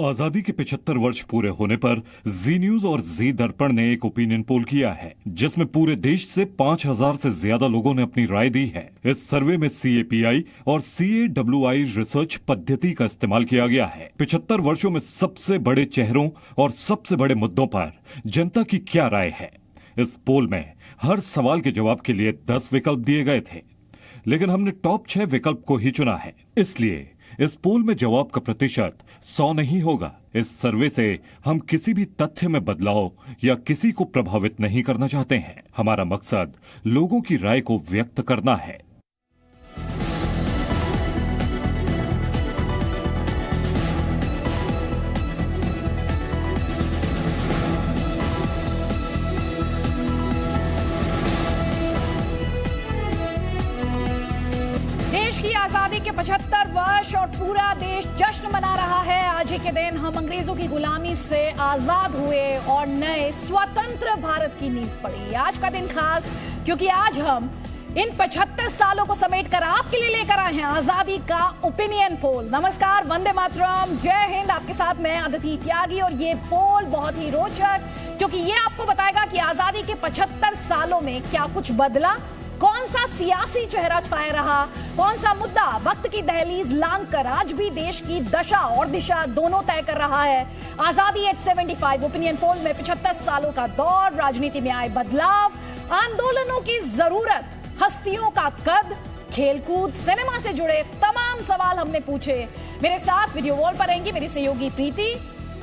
आजादी के 75 वर्ष पूरे होने पर जी न्यूज और जी दर्पण ने एक ओपिनियन पोल किया है, जिसमें पूरे देश से 5000 से ज्यादा लोगों ने अपनी राय दी है। इस सर्वे में CAPI और CAWI रिसर्च पद्धति का इस्तेमाल किया गया है। 75 वर्षों में सबसे बड़े चेहरों और सबसे बड़े मुद्दों पर जनता की क्या राय है। इस पोल में हर सवाल के जवाब के लिए 10 विकल्प दिए गए थे, लेकिन हमने टॉप 6 विकल्प को ही चुना है। इसलिए इस पोल में जवाब का प्रतिशत 100 नहीं होगा। इस सर्वे से हम किसी भी तथ्य में बदलाव या किसी को प्रभावित नहीं करना चाहते हैं। हमारा मकसद लोगों की राय को व्यक्त करना है। देश की आजादी के 75 वर्ष और पूरा देश जश्न मना रहा है। आज ही के दिन हम अंग्रेजों की गुलामी से आजाद हुए और नए स्वतंत्र भारत की नींव पड़ी। आज का दिन खास क्योंकि आज हम इन 75 सालों को समेट कर आपके लिए लेकर आए हैं आजादी का ओपिनियन पोल। नमस्कार, वंदे मातरम, जय हिंद। आपके साथ मैं अदिति त्यागी और ये पोल बहुत ही रोचक क्योंकि ये आपको बताएगा कि आजादी के 75 सालों में क्या कुछ बदला, कौन सा सियासी चेहरा छाया रहा, कौन सा मुद्दा वक्त की दहलीज लांघ कर आज भी देश की दशा और दिशा दोनों तय कर रहा है। आजादी एट 75 ओपिनियन पोल में 75 सालों का दौर, राजनीति में आए बदलाव, आंदोलनों की जरूरत, हस्तियों का कद, खेलकूद, सिनेमा से जुड़े तमाम सवाल हमने पूछे। मेरे साथ वीडियो वॉल पर रहेंगी मेरी सहयोगी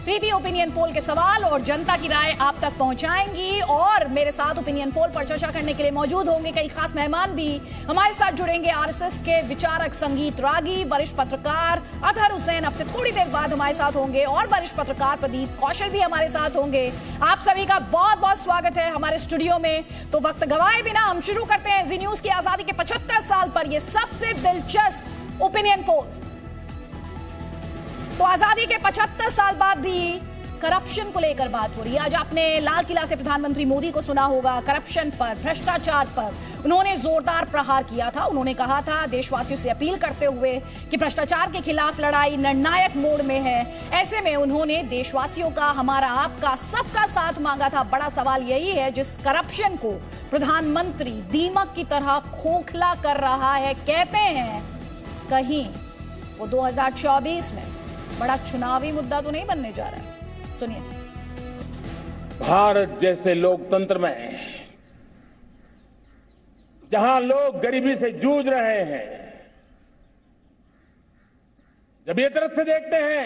प्रीति ओपिनियन पोल के सवाल और जनता की राय आप तक पहुंचाएंगी। और मेरे साथ ओपिनियन पोल पर चर्चा करने के लिए मौजूद होंगे कई खास मेहमान भी। हमारे साथ जुड़ेंगे RSS के विचारक संगीत रागी, वरिष्ठ पत्रकार अतहर हुसैन अब से थोड़ी देर बाद हमारे साथ होंगे, और वरिष्ठ पत्रकार प्रदीप कौशल भी हमारे साथ होंगे। आप सभी का बहुत बहुत स्वागत है हमारे स्टूडियो में। तो वक्त गवाए बिना हम शुरू करते हैं जी न्यूज की आजादी के 75 साल पर यह सबसे दिलचस्प ओपिनियन पोल। तो आजादी के 75 साल बाद भी करप्शन को लेकर बात हो रही है। आज आपने लाल किला से प्रधानमंत्री मोदी को सुना होगा करप्शन पर, भ्रष्टाचार पर उन्होंने जोरदार प्रहार किया था। उन्होंने कहा था देशवासियों से अपील करते हुए कि भ्रष्टाचार के खिलाफ लड़ाई निर्णायक मोड़ में है। ऐसे में उन्होंने देशवासियों का, हमारा, आपका, सबका साथ मांगा था। बड़ा सवाल यही है जिस करप्शन को प्रधानमंत्री दीमक की तरह खोखला कर रहा है, कहते हैं कहीं वो 2024 में बड़ा चुनावी मुद्दा तो नहीं बनने जा रहा है। सुनिए। भारत जैसे लोकतंत्र में जहां लोग गरीबी से जूझ रहे हैं, जब ये तरफ से देखते हैं,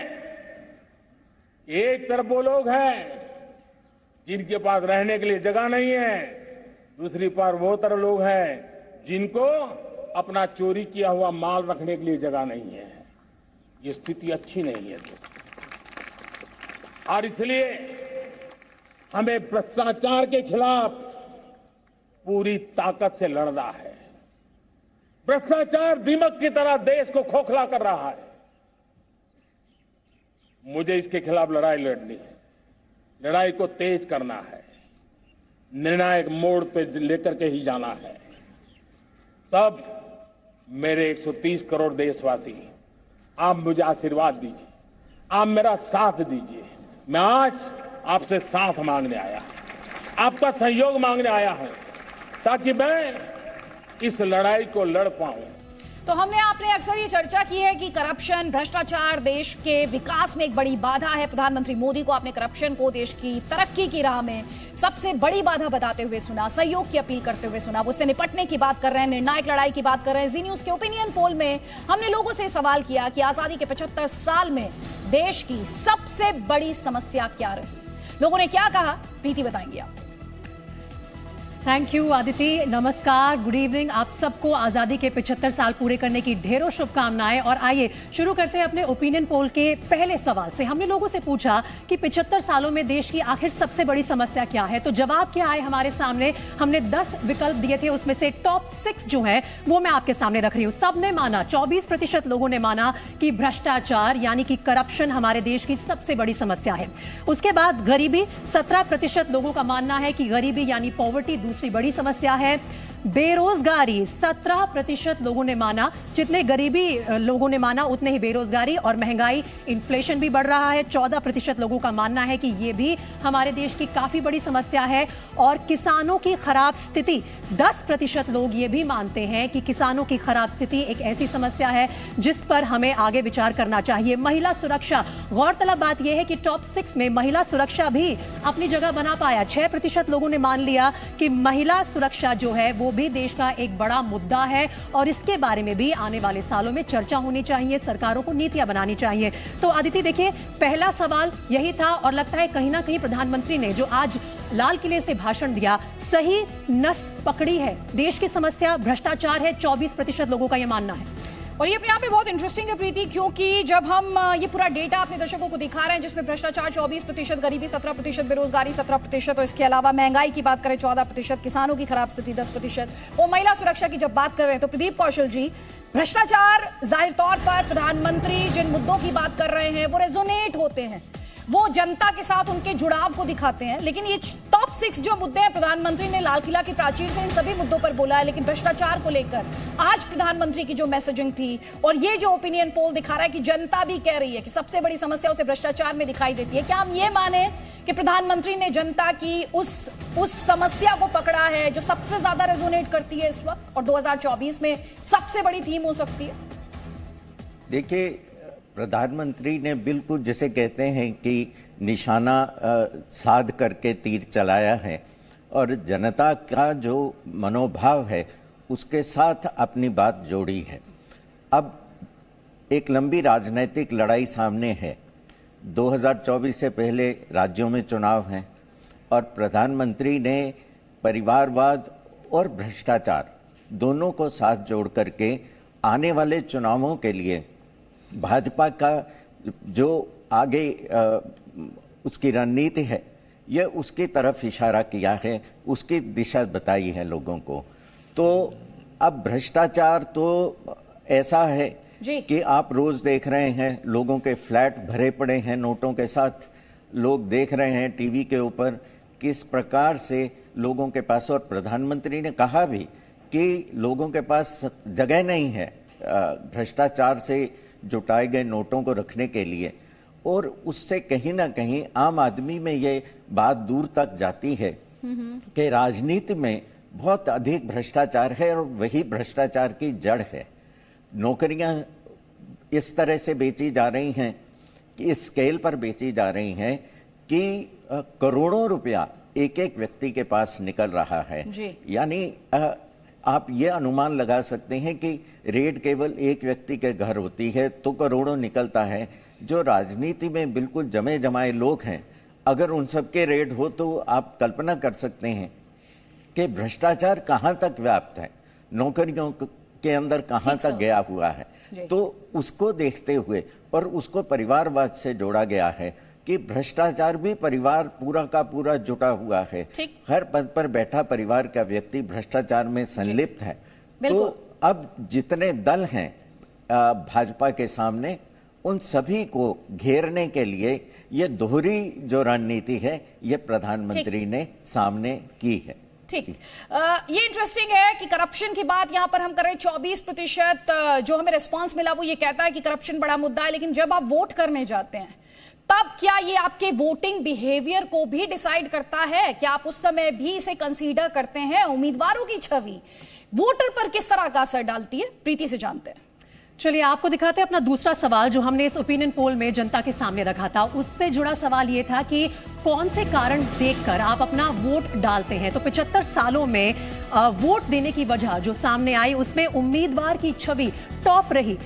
एक तरफ वो लोग हैं जिनके पास रहने के लिए जगह नहीं है, दूसरी पर वो तरफ लोग हैं जिनको अपना चोरी किया हुआ माल रखने के लिए जगह नहीं है। ये स्थिति अच्छी नहीं है और इसलिए हमें भ्रष्टाचार के खिलाफ पूरी ताकत से लड़ना है। भ्रष्टाचार दीमक की तरह देश को खोखला कर रहा है। मुझे इसके खिलाफ लड़ाई लड़नी है, लड़ाई को तेज करना है, निर्णायक मोड़ पे लेकर के ही जाना है। तब मेरे 130 करोड़ देशवासी, आप मुझे आशीर्वाद दीजिए, आप मेरा साथ दीजिए। मैं आज आपसे साथ मांगने आया हूं, आपका सहयोग मांगने आया हूं, ताकि मैं इस लड़ाई को लड़ पाऊं। तो आपने अक्सर ये चर्चा की है कि करप्शन, भ्रष्टाचार देश के विकास में एक बड़ी बाधा है। प्रधानमंत्री मोदी को आपने करप्शन को देश की तरक्की की राह में सबसे बड़ी बाधा बताते हुए सुना, सहयोग की अपील करते हुए सुना, उससे निपटने की बात कर रहे हैं, निर्णायक लड़ाई की बात कर रहे हैं। जी न्यूज के ओपिनियन पोल में हमने लोगों से सवाल किया कि आजादी के 75 साल में देश की सबसे बड़ी समस्या क्या रही। लोगों ने क्या कहा, प्रीति बताएंगे आप। थैंक यू आदिति, नमस्कार, गुड इवनिंग। आप सबको आज़ादी के 75 साल पूरे करने की ढेरों शुभकामनाएं। और आइए शुरू करते हैं अपने ओपिनियन पोल के पहले सवाल से। हमने लोगों से पूछा कि 75 सालों में देश की आखिर सबसे बड़ी समस्या क्या है। तो जवाब क्या आए हमारे सामने, हमने 10 विकल्प दिए थे, उसमें से टॉप 6 जो है वो मैं आपके सामने रख रही हूँ। सबने माना, 24% लोगों ने माना कि भ्रष्टाचार यानी कि करप्शन हमारे देश की सबसे बड़ी समस्या है। उसके बाद गरीबी, 17% लोगों का मानना है कि गरीबी यानी पॉवर्टी दूसरी बड़ी समस्या है। बेरोजगारी 17% लोगों ने माना। जितने गरीबी लोगों ने माना उतने ही बेरोजगारी और महंगाई, इन्फ्लेशन भी बढ़ रहा है। 14% लोगों का मानना है कि ये भी हमारे देश की काफी बड़ी समस्या है। और किसानों की खराब स्थिति, 10% लोग ये भी मानते हैं कि किसानों की खराब स्थिति एक ऐसी समस्या है जिस पर हमें आगे विचार करना चाहिए। महिला सुरक्षा, गौरतलब बात यह है कि टॉप 6 में महिला सुरक्षा भी अपनी जगह बना पाया। 6% लोगों ने मान लिया कि महिला सुरक्षा जो है वो भी देश का एक बड़ा मुद्दा है और इसके बारे में भी आने वाले सालों में चर्चा होनी चाहिए, सरकारों को नीतियां बनानी चाहिए। तो आदिति देखिए, पहला सवाल यही था और लगता है कहीं ना कहीं प्रधानमंत्री ने जो आज लाल किले से भाषण दिया, सही नस पकड़ी है। देश की समस्या भ्रष्टाचार है, 24% लोगों का यह मानना है। और ये अपने आप में बहुत इंटरेस्टिंग है प्रीति, क्योंकि जब हम ये पूरा डेटा अपने दर्शकों को दिखा रहे हैं जिसमें भ्रष्टाचार 24%, गरीबी 17%, बेरोजगारी 17% और इसके अलावा महंगाई की बात करें 14%, किसानों की खराब स्थिति 10% और महिला सुरक्षा की जब बात कर रहे हैं तो प्रदीप कौशल जी, भ्रष्टाचार जाहिर तौर पर प्रधानमंत्री जिन मुद्दों की बात कर रहे हैं वो रेजोनेट होते हैं, वो जनता के साथ उनके जुड़ाव को दिखाते हैं। लेकिन ये टॉप 6 जो मुद्दे हैं, प्रधानमंत्री ने लाल किला की प्राचीर से इन सभी मुद्दों पर बोला है, लेकिन भ्रष्टाचार को लेकर आज प्रधानमंत्री की जो मैसेजिंग थी और ये जो ओपिनियन पोल दिखा रहा है कि जनता भी कह रही है कि सबसे बड़ी समस्या उसे भ्रष्टाचार में दिखाई देती है, क्या हम ये माने कि प्रधानमंत्री ने जनता की उस समस्या को पकड़ा है जो सबसे ज्यादा रेजोनेट करती है इस वक्त और 2024 में सबसे बड़ी थीम हो सकती है? देखिए, प्रधानमंत्री ने बिल्कुल जिसे कहते हैं कि निशाना साध करके तीर चलाया है और जनता का जो मनोभाव है उसके साथ अपनी बात जोड़ी है। अब एक लंबी राजनीतिक लड़ाई सामने है। 2024 से पहले राज्यों में चुनाव हैं और प्रधानमंत्री ने परिवारवाद और भ्रष्टाचार दोनों को साथ जोड़ करके आने वाले चुनावों के लिए भाजपा का जो आगे उसकी रणनीति है यह उसकी तरफ इशारा किया है, उसकी दिशा बताई है लोगों को। तो अब भ्रष्टाचार तो ऐसा है कि आप रोज देख रहे हैं लोगों के फ्लैट भरे पड़े हैं नोटों के साथ, लोग देख रहे हैं टीवी के ऊपर किस प्रकार से लोगों के पास, और प्रधानमंत्री ने कहा भी कि लोगों के पास जगह नहीं है भ्रष्टाचार से जुटाए गए नोटों को रखने के लिए। और उससे कहीं ना कहीं आम आदमी में ये बात दूर तक जाती है कि राजनीति में बहुत अधिक भ्रष्टाचार है और वही भ्रष्टाचार की जड़ है। नौकरियां इस तरह से बेची जा रही हैं कि इस स्केल पर बेची जा रही हैं कि करोड़ों रुपया एक एक व्यक्ति के पास निकल रहा है। यानी आप ये अनुमान लगा सकते हैं कि रेड केवल एक व्यक्ति के घर होती है तो करोड़ों निकलता है। जो राजनीति में बिल्कुल जमे जमाए लोग हैं, अगर उन सबके रेड हो तो आप कल्पना कर सकते हैं कि भ्रष्टाचार कहाँ तक व्याप्त है, नौकरियों के अंदर कहाँ तक गया हुआ है। तो उसको देखते हुए और उसको परिवारवाद से जोड़ा गया है कि भ्रष्टाचार भी परिवार पूरा का पूरा जुटा हुआ है। हर पद पर बैठा परिवार का व्यक्ति भ्रष्टाचार में संलिप्त है। तो अब जितने दल हैं भाजपा के सामने, उन सभी को घेरने के लिए ये दोहरी जो रणनीति है ये प्रधानमंत्री ने सामने की है। ठीक, ये इंटरेस्टिंग है कि करप्शन की बात यहां पर हम कर रहे हैं। 24% जो हमें रिस्पांस मिला वो ये कहता है कि करप्शन बड़ा मुद्दा है, लेकिन जब आप वोट करने जाते हैं तब क्या ये आपके वोटिंग बिहेवियर को भी डिसाइड करता है? क्या आप उस समय भी इसे कंसीडर करते हैं? उम्मीदवारों की छवि वोटर पर किस तरह का असर डालती है? प्रीति से जानते हैं। चलिए आपको दिखाते हैं अपना दूसरा सवाल जो हमने इस ओपिनियन पोल में जनता के सामने रखा था। उससे जुड़ा सवाल ये था कि कौन से कारण देखकर आप अपना वोट डालते हैं। तो 75 सालों में वोट देने की वजह जो सामने आई उसमें उम्मीदवार की छवि टॉप रही।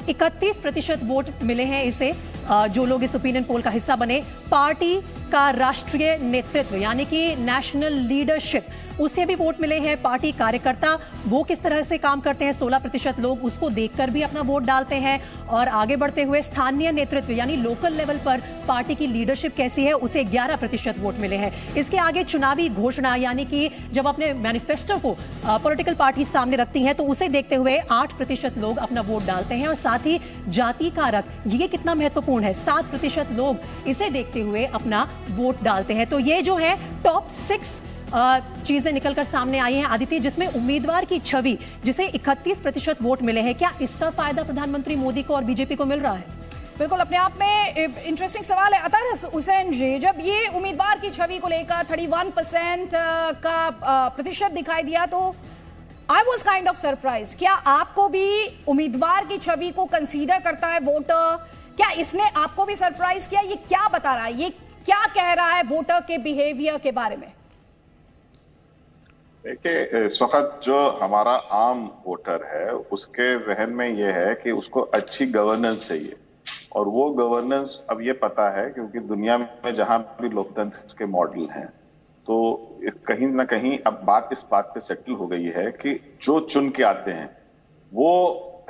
31% वोट मिले हैं इसे, जो लोग इस ओपिनियन पोल का हिस्सा बने। पार्टी का राष्ट्रीय नेतृत्व यानी कि नेशनल लीडरशिप, उसे भी वोट मिले हैं। पार्टी कार्यकर्ता वो किस तरह से काम करते हैं, 16% लोग उसको देखकर भी अपना वोट डालते हैं। और आगे बढ़ते हुए स्थानीय नेतृत्व यानी लोकल लेवल पर पार्टी की लीडरशिप कैसी है, उसे 11% वोट मिले हैं। इसके आगे चुनावी घोषणा यानी कि जब अपने मैनिफेस्टो को पॉलिटिकल पार्टी सामने रखती हैं तो उसे देखते हुए 8% लोग अपना वोट डालते हैं। और साथ ही जाति कारक, ये कितना महत्वपूर्ण है, 7% लोग इसे देखते हुए अपना वोट डालते हैं। तो ये जो है टॉप 6 चीजें निकलकर सामने आई हैं आदित्य, जिसमें उम्मीदवार की छवि जिसे 31% वोट मिले हैं, क्या इसका फायदा प्रधानमंत्री मोदी को और बीजेपी को मिल रहा है? बिल्कुल, अपने आप में इंटरेस्टिंग सवाल है अतर हुसैन जी। जब ये उम्मीदवार की छवि को लेकर 31% का प्रतिशत दिखाई दिया तो I was kind of surprise. क्या आपको भी उम्मीदवार की छवि को कंसीडर करता है वोटर? क्या इसने आपको भी सरप्राइज किया? ये क्या बता रहा है, ये क्या कह रहा है वोटर के बिहेवियर के बारे में? देखिए, इस वक्त जो हमारा आम वोटर है उसके जहन में ये है कि उसको अच्छी गवर्नेंस चाहिए, और वो गवर्नेंस अब ये पता है क्योंकि दुनिया में जहां भी लोकतंत्र के मॉडल हैं तो कहीं ना कहीं अब बात इस बात पे सेटल हो गई है कि जो चुन के आते हैं वो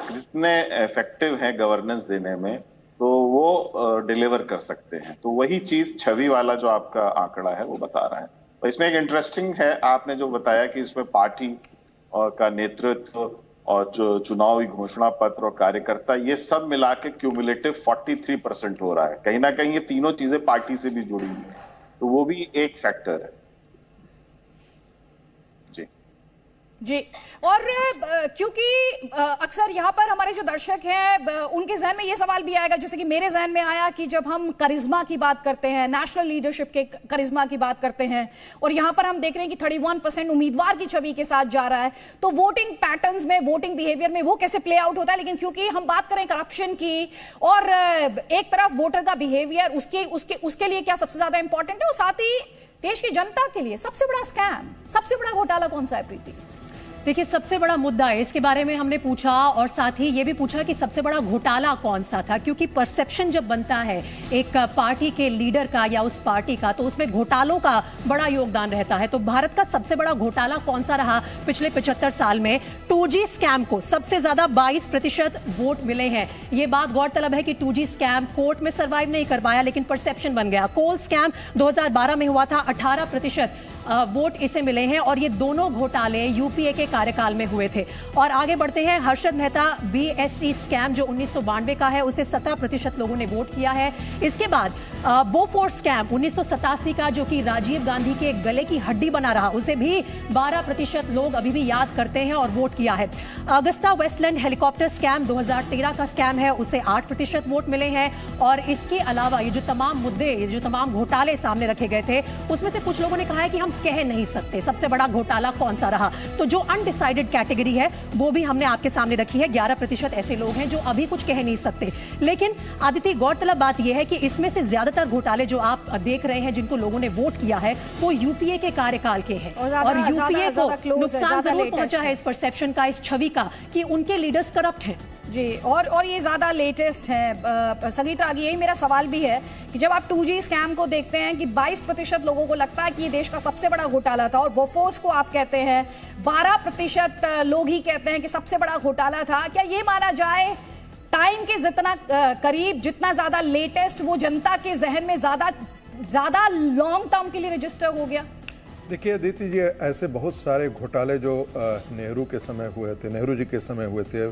कितने इफेक्टिव हैं गवर्नेंस देने में, तो वो डिलीवर कर सकते हैं। तो वही चीज छवि वाला जो आपका आंकड़ा है वो बता रहा है। तो इसमें एक इंटरेस्टिंग है, आपने जो बताया कि इसमें पार्टी और का नेतृत्व और जो चुनावी घोषणा पत्र और कार्यकर्ता, ये सब मिला के क्यूमुलेटिव 43% हो रहा है। कहीं ना कहीं ये तीनों चीजें पार्टी से भी जुड़ी हुई है, तो वो भी एक फैक्टर है। जी, और क्योंकि अक्सर यहाँ पर हमारे जो दर्शक हैं उनके जहन में ये सवाल भी आएगा, जैसे कि मेरे जहन में आया कि जब हम करिश्मा की बात करते हैं, नेशनल लीडरशिप के करिश्मा की बात करते हैं, और यहाँ पर हम देख रहे हैं कि 31% उम्मीदवार की छवि के साथ जा रहा है, तो वोटिंग पैटर्न्स में, वोटिंग बिहेवियर में वो कैसे प्ले आउट होता है। लेकिन क्योंकि हम बात करें करप्शन की और एक तरफ वोटर का बिहेवियर, उसके लिए क्या सबसे ज्यादा इंपॉर्टेंट है, और साथ ही देश की जनता के लिए सबसे बड़ा स्कैम, सबसे बड़ा घोटाला कौन सा है प्रीति? देखिए, सबसे बड़ा मुद्दा है, इसके बारे में हमने पूछा और साथ ही ये भी पूछा कि सबसे बड़ा घोटाला कौन सा था, क्योंकि परसेप्शन जब बनता है एक पार्टी के लीडर का या उस पार्टी का, तो उसमें घोटालों का बड़ा योगदान रहता है। तो भारत का सबसे बड़ा घोटाला कौन सा रहा पिछले 75 साल में? 2G स्कैम को सबसे ज्यादा 22% वोट मिले हैं। ये बात गौरतलब है कि 2G स्कैम कोर्ट में सर्वाइव नहीं कर पाया, लेकिन परसेप्शन बन गया। कोल स्कैम 2012 में हुआ था, 18% वोट इसे मिले हैं, और ये दोनों घोटाले यूपीए के कार्यकाल में हुए थे। और आगे बढ़ते हैं, हर्षद मेहता BSC स्कैम जो 1992 का है, उसे 17% लोगों ने वोट किया है। इसके बाद बोफोर्स स्कैम 1987 का, जो कि राजीव गांधी के गले की हड्डी बना रहा, उसे भी 12% लोग अभी भी याद करते हैं और वोट किया है। अगस्ता वेस्टलैंड हेलीकॉप्टर स्कैम 2013 का स्कैम है, उसे 8% वोट मिले हैं। और इसके अलावा ये जो तमाम मुद्दे, ये जो तमाम घोटाले सामने रखे गए थे, उसमें से कुछ लोगों ने कहा है कि हम कह नहीं सकते सबसे बड़ा घोटाला कौन सा रहा। तो जो अनडिसाइडेड कैटेगरी है वो भी हमने आपके सामने रखी है। 11% ऐसे लोग हैं जो अभी कुछ कह नहीं सकते। लेकिन आदित्य, गौरतलब बात यह है कि इसमें से ज्यादातर घोटाले जो आप देख रहे हैं, जिनको लोगों ने वोट किया है, वो यूपीए के कार्यकाल के हैं, और यूपीए को नुकसान जरूर पहुंचा है इस परसेप्शन का, इस छवि का, कि उनके लीडर्स करप्ट हैं। जी, और ये ज्यादा लेटेस्ट है। संगीता, आगे यही मेरा सवाल भी है कि जब आप 2G स्कैम को देखते हैं कि 22% लोगों को लगता है कि ये देश का सबसे बड़ा घोटाला था, और बोफोर्स को आप कहते हैं 12% लोग ही कहते हैं कि सबसे बड़ा घोटाला था, क्या ये माना जाए टाइम के जितना करीब, जितना ज्यादा लेटेस्ट, वो जनता के जहन में ज्यादा लॉन्ग टर्म के लिए रजिस्टर हो गया? देखिए अदिति जी, ऐसे बहुत सारे घोटाले जो नेहरू के समय हुए थे, नेहरू जी के समय हुए थे,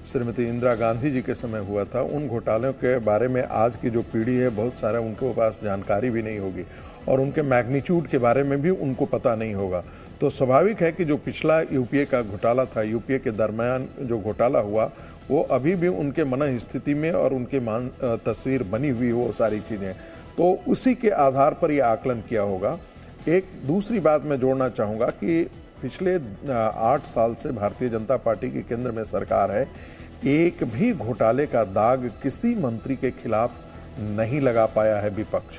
श्रीमती इंदिरा गांधी जी के समय हुआ था, उन घोटालों के बारे में आज की जो पीढ़ी है बहुत सारा उनके पास जानकारी भी नहीं होगी, और उनके मैग्नीट्यूड के बारे में भी उनको पता नहीं होगा। तो स्वाभाविक है कि जो पिछला यूपीए का घोटाला था, यूपीए के दरमियान जो घोटाला हुआ, वो अभी भी उनके मन स्थिति में और उनके तस्वीर बनी हुई वो सारी चीज़ें, तो उसी के आधार पर ये आकलन किया होगा। एक दूसरी बात मैं जोड़ना चाहूँगा कि पिछले 8 साल से भारतीय जनता पार्टी की केंद्र में सरकार है, एक भी घोटाले का दाग किसी मंत्री के खिलाफ नहीं लगा पाया है विपक्ष।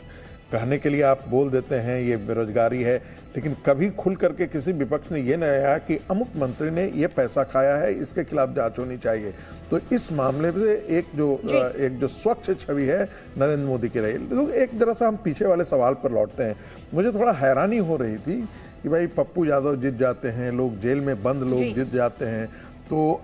कहने के लिए आप बोल देते हैं ये बेरोजगारी है, लेकिन कभी खुल करके किसी विपक्ष ने ये नहीं आया कि अमुक मंत्री ने ये पैसा खाया है, इसके खिलाफ जांच होनी चाहिए। तो इस मामले में एक जो स्वच्छ छवि है नरेंद्र मोदी की रही। तो एक जरा सा हम पीछे वाले सवाल पर लौटते हैं। मुझे थोड़ा हैरानी हो रही थी कि भाई पप्पू यादव जीत जाते हैं, लोग जेल में बंद लोग जीत जाते हैं, तो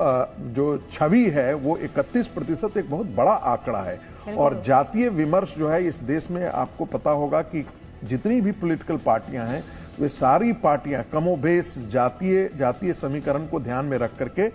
जो छवि है वो 31% एक बहुत बड़ा आंकड़ा है। और जातीय विमर्श जो है इस देश में, आपको पता होगा कि जितनी भी पॉलिटिकल पार्टियां हैं, वे सारी पार्टियां कमोबेश जातीय समीकरण को ध्यान में रख करके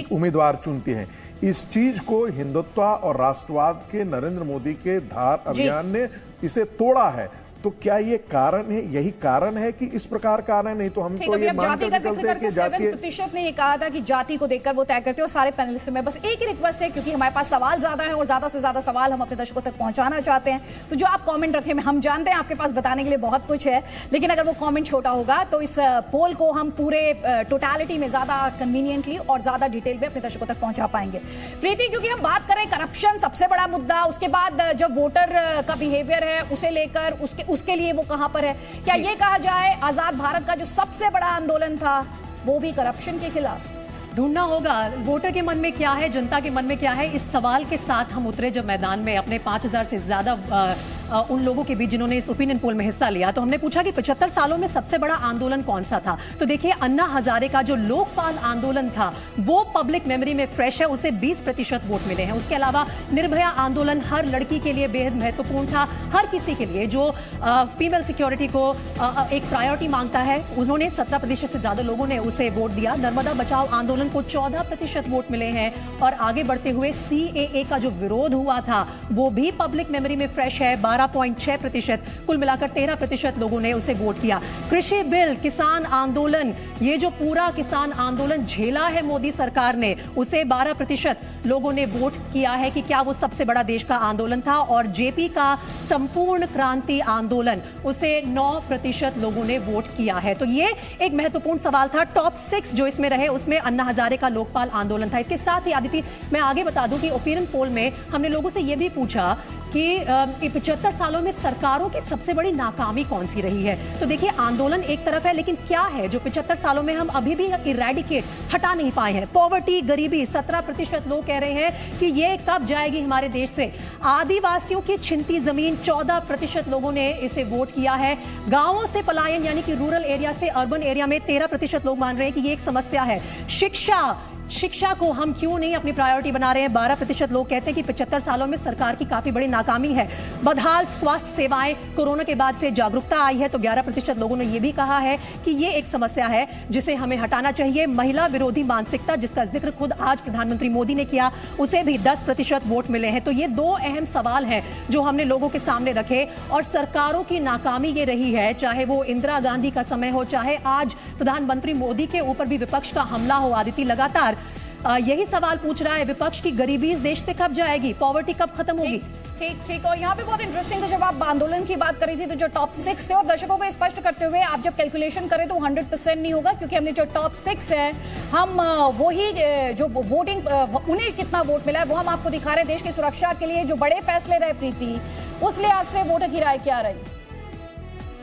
उम्मीदवार चुनती हैं। इस चीज को हिंदुत्व और राष्ट्रवाद के नरेंद्र मोदी के धार अभियान ने इसे तोड़ा है। तो क्या ये कारण है, यही कारण है कि इस प्रकार का आना? नहीं तो हम तो ये जाति का जिक्र करके 7% ने ये कहा था कि जाति को देखकर वो तय करते हैं। और सारे पैनलिस्ट में बस एक ही रिक्वेस्ट है, क्योंकि हमारे पास सवाल ज्यादा है और ज्यादा से ज्यादा सवाल हम अपने दर्शकों तक पहुंचाना चाहते हैं, तो जो आप कमेंट रखें, हम जानते हैं आपके पास बताने के लिए बहुत कुछ है, लेकिन अगर वो कमेंट छोटा होगा तो इस पोल को हम पूरे टोटलिटी में ज्यादा कन्वीनियंटली और ज्यादा डिटेल में अपने दर्शकों तक पहुंचा पाएंगे। प्रीति, क्योंकि हम बात करें करप्शन सबसे बड़ा मुद्दा, उसके बाद जो वोटर का बिहेवियर है उसे लेकर उसके लिए वो कहां पर है, क्या ये कहा जाए आजाद भारत का जो सबसे बड़ा आंदोलन था वो भी करप्शन के खिलाफ? ढूंढना होगा वोटर के मन में क्या है, जनता के मन में क्या है। इस सवाल के साथ हम उतरे जब मैदान में अपने 5000 से ज्यादा उन लोगों के बीच जिन्होंने इस ओपिनियन पोल में हिस्सा लिया, तो हमने पूछा कि 75 सालों में सबसे बड़ा आंदोलन कौन सा था। तो देखिए, अन्ना हजारे का जो लोकपाल आंदोलन था वो पब्लिक मेमोरी में फ्रेश है, उसे 20% वोट मिले हैं। उसके अलावा निर्भया आंदोलन हर लड़की के लिए बेहद महत्वपूर्ण था, हर किसी के लिए जो फीमेल सिक्योरिटी को एक प्रायोरिटी मांगता है, उन्होंने 17% से ज्यादा लोगों ने उसे वोट दिया। नर्मदा बचाओ आंदोलन को 14% वोट मिले हैं। और आगे बढ़ते हुए CAA का जो विरोध हुआ था वो भी पब्लिक मेमोरी में फ्रेश है, 12.6%। कुल मिलाकर 13% लोगों ने उसे वोट किया। कृषि बिल, किसान आंदोलन, ये जो पूरा किसान आंदोलन झेला है मोदी सरकार ने, उसे 12% लोगों ने वोट किया है कि क्या वो सबसे बड़ा देश का आंदोलन था। और JP का संपूर्ण क्रांति आंदोलन, उसे 9% लोगों ने वोट किया है। तो ये एक महत्वपूर्ण सवाल था। टॉप 6 जो इसमें रहे उसमें अन्ना हजारे का लोकपाल आंदोलन था। इसके साथ ही आदित्य, मैं आगे बता दूं कि ओपिनियन पोल में हमने लोगों से यह भी पूछा कि 75 सालों में सरकारों की सबसे बड़ी नाकामी कौन सी रही है। तो देखिए, आंदोलन एक तरफ है, लेकिन क्या है जो 75 सालों में हम अभी भी इरेडिकेट हटा नहीं पाए हैं। पॉवर्टी, गरीबी, 17% लोग कह रहे हैं कि ये कब जाएगी हमारे देश से। आदिवासियों की छिनती जमीन, 14% लोगों ने इसे वोट किया है। गांवों से पलायन यानी कि रूरल एरिया से अर्बन एरिया में 13% लोग मान रहे हैं कि ये एक समस्या है। शिक्षा को हम क्यों नहीं अपनी प्रायोरिटी बना रहे हैं, 12% लोग कहते हैं कि 75 सालों में सरकार की काफी बड़ी नाकामी है। बदहाल स्वास्थ्य सेवाएं, कोरोना के बाद से जागरूकता आई है, तो 11% लोगों ने यह भी कहा है कि यह एक समस्या है जिसे हमें हटाना चाहिए। महिला विरोधी मानसिकता, जिसका जिक्र खुद आज प्रधानमंत्री मोदी ने किया, उसे भी 10% वोट मिले हैं। तो ये 2 अहम सवाल हैं जो हमने लोगों के सामने रखे। और सरकारों की नाकामी ये रही है, चाहे वो इंदिरा गांधी का समय हो, चाहे आज प्रधानमंत्री मोदी के ऊपर भी विपक्ष का हमला हो। आदित्य, लगातार यही सवाल पूछ रहा है विपक्ष की गरीबी इस देश से कब जाएगी, पॉवर्टी कब खत्म होगी। ठीक। और यहाँ पे बहुत इंटरेस्टिंग था, जब आप आंदोलन की बात करी थी तो जो टॉप 6 थे, और दर्शकों को स्पष्ट करते हुए आप जब कैलकुलेशन करें तो 100% नहीं होगा, क्योंकि हमने जो टॉप 6 है, हम वही जो वोटिंग उन्हें कितना वोट मिला है वो हम आपको दिखा रहे हैं। देश की सुरक्षा के लिए जो बड़े फैसले रहे प्रीति, उस लिहाज से वोटर की राय क्या रही?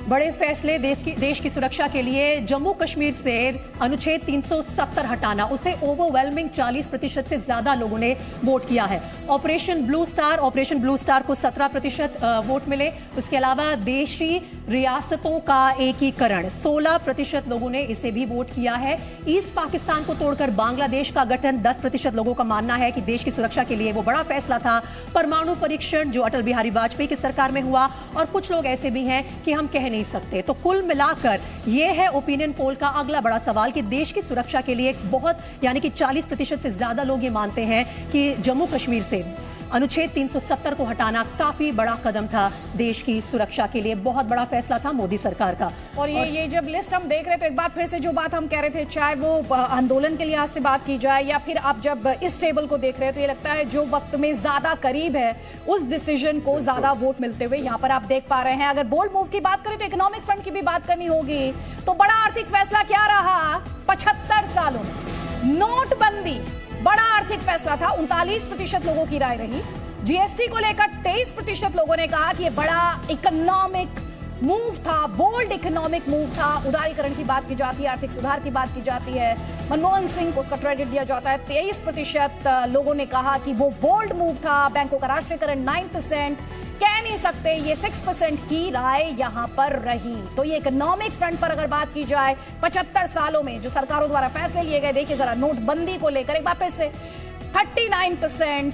बड़े फैसले देश की सुरक्षा के लिए जम्मू कश्मीर से अनुच्छेद 370 हटाना, उसे ओवरवेलमिंग 40% से ज्यादा लोगों ने वोट किया है। ऑपरेशन ब्लू स्टार को 17% वोट मिले। उसके अलावा देशी रियासतों का एकीकरण, 16% लोगों ने इसे भी वोट किया है। ईस्ट पाकिस्तान को तोड़कर बांग्लादेश का गठन, 10% लोगों का मानना है कि देश की सुरक्षा के लिए वो बड़ा फैसला था। परमाणु परीक्षण जो अटल बिहारी वाजपेयी की सरकार में हुआ, और कुछ लोग ऐसे भी हैं कि हम कह नहीं सकते। तो कुल मिलाकर यह है ओपिनियन पोल का अगला बड़ा सवाल कि देश की सुरक्षा के लिए बहुत, यानी कि 40% से ज्यादा लोग ये मानते हैं कि जम्मू कश्मीर से अनुच्छेद 370 को हटाना काफी बड़ा कदम था देश की सुरक्षा के लिए, बहुत बड़ा फैसला था मोदी सरकार का। और ये जब लिस्ट हम देख रहे तो एक बार फिर से जो बात हम कह रहे थे, चाहे वो आंदोलन के लिहाज से बात की जाए या फिर आप जब इस टेबल को देख रहे हैं, तो ये लगता है जो वक्त में ज्यादा करीब है उस डिसीजन को ज्यादा वोट मिलते हुए यहाँ पर आप देख पा रहे हैं। अगर बोल्ड मूव की बात करें तो इकोनॉमिक फ्रंट की भी बात करनी होगी। तो बड़ा आर्थिक फैसला क्या रहा 75 सालों में? नोटबंदी बड़ा आर्थिक फैसला था, 39% लोगों की राय रही। GST को लेकर 23% लोगों ने कहा कि यह बड़ा इकोनॉमिक मूव था, बोल्ड इकोनॉमिक मूव था। उदारीकरण की बात की जाती है, आर्थिक सुधार की बात की जाती है, मनमोहन सिंह को उसका क्रेडिट दिया जाता है। 23% लोगों ने कहा कि वो बोल्ड मूव था। बैंकों का राष्ट्रीयकरण 9%, कह नहीं सकते। ये 6% की राय यहां पर रही। तो ये इकोनॉमिक फ्रंट पर अगर बात की जाए 75 सालों में जो सरकारों द्वारा फैसले लिए गए, देखिए जरा नोटबंदी को लेकर एक बार फिर से 39%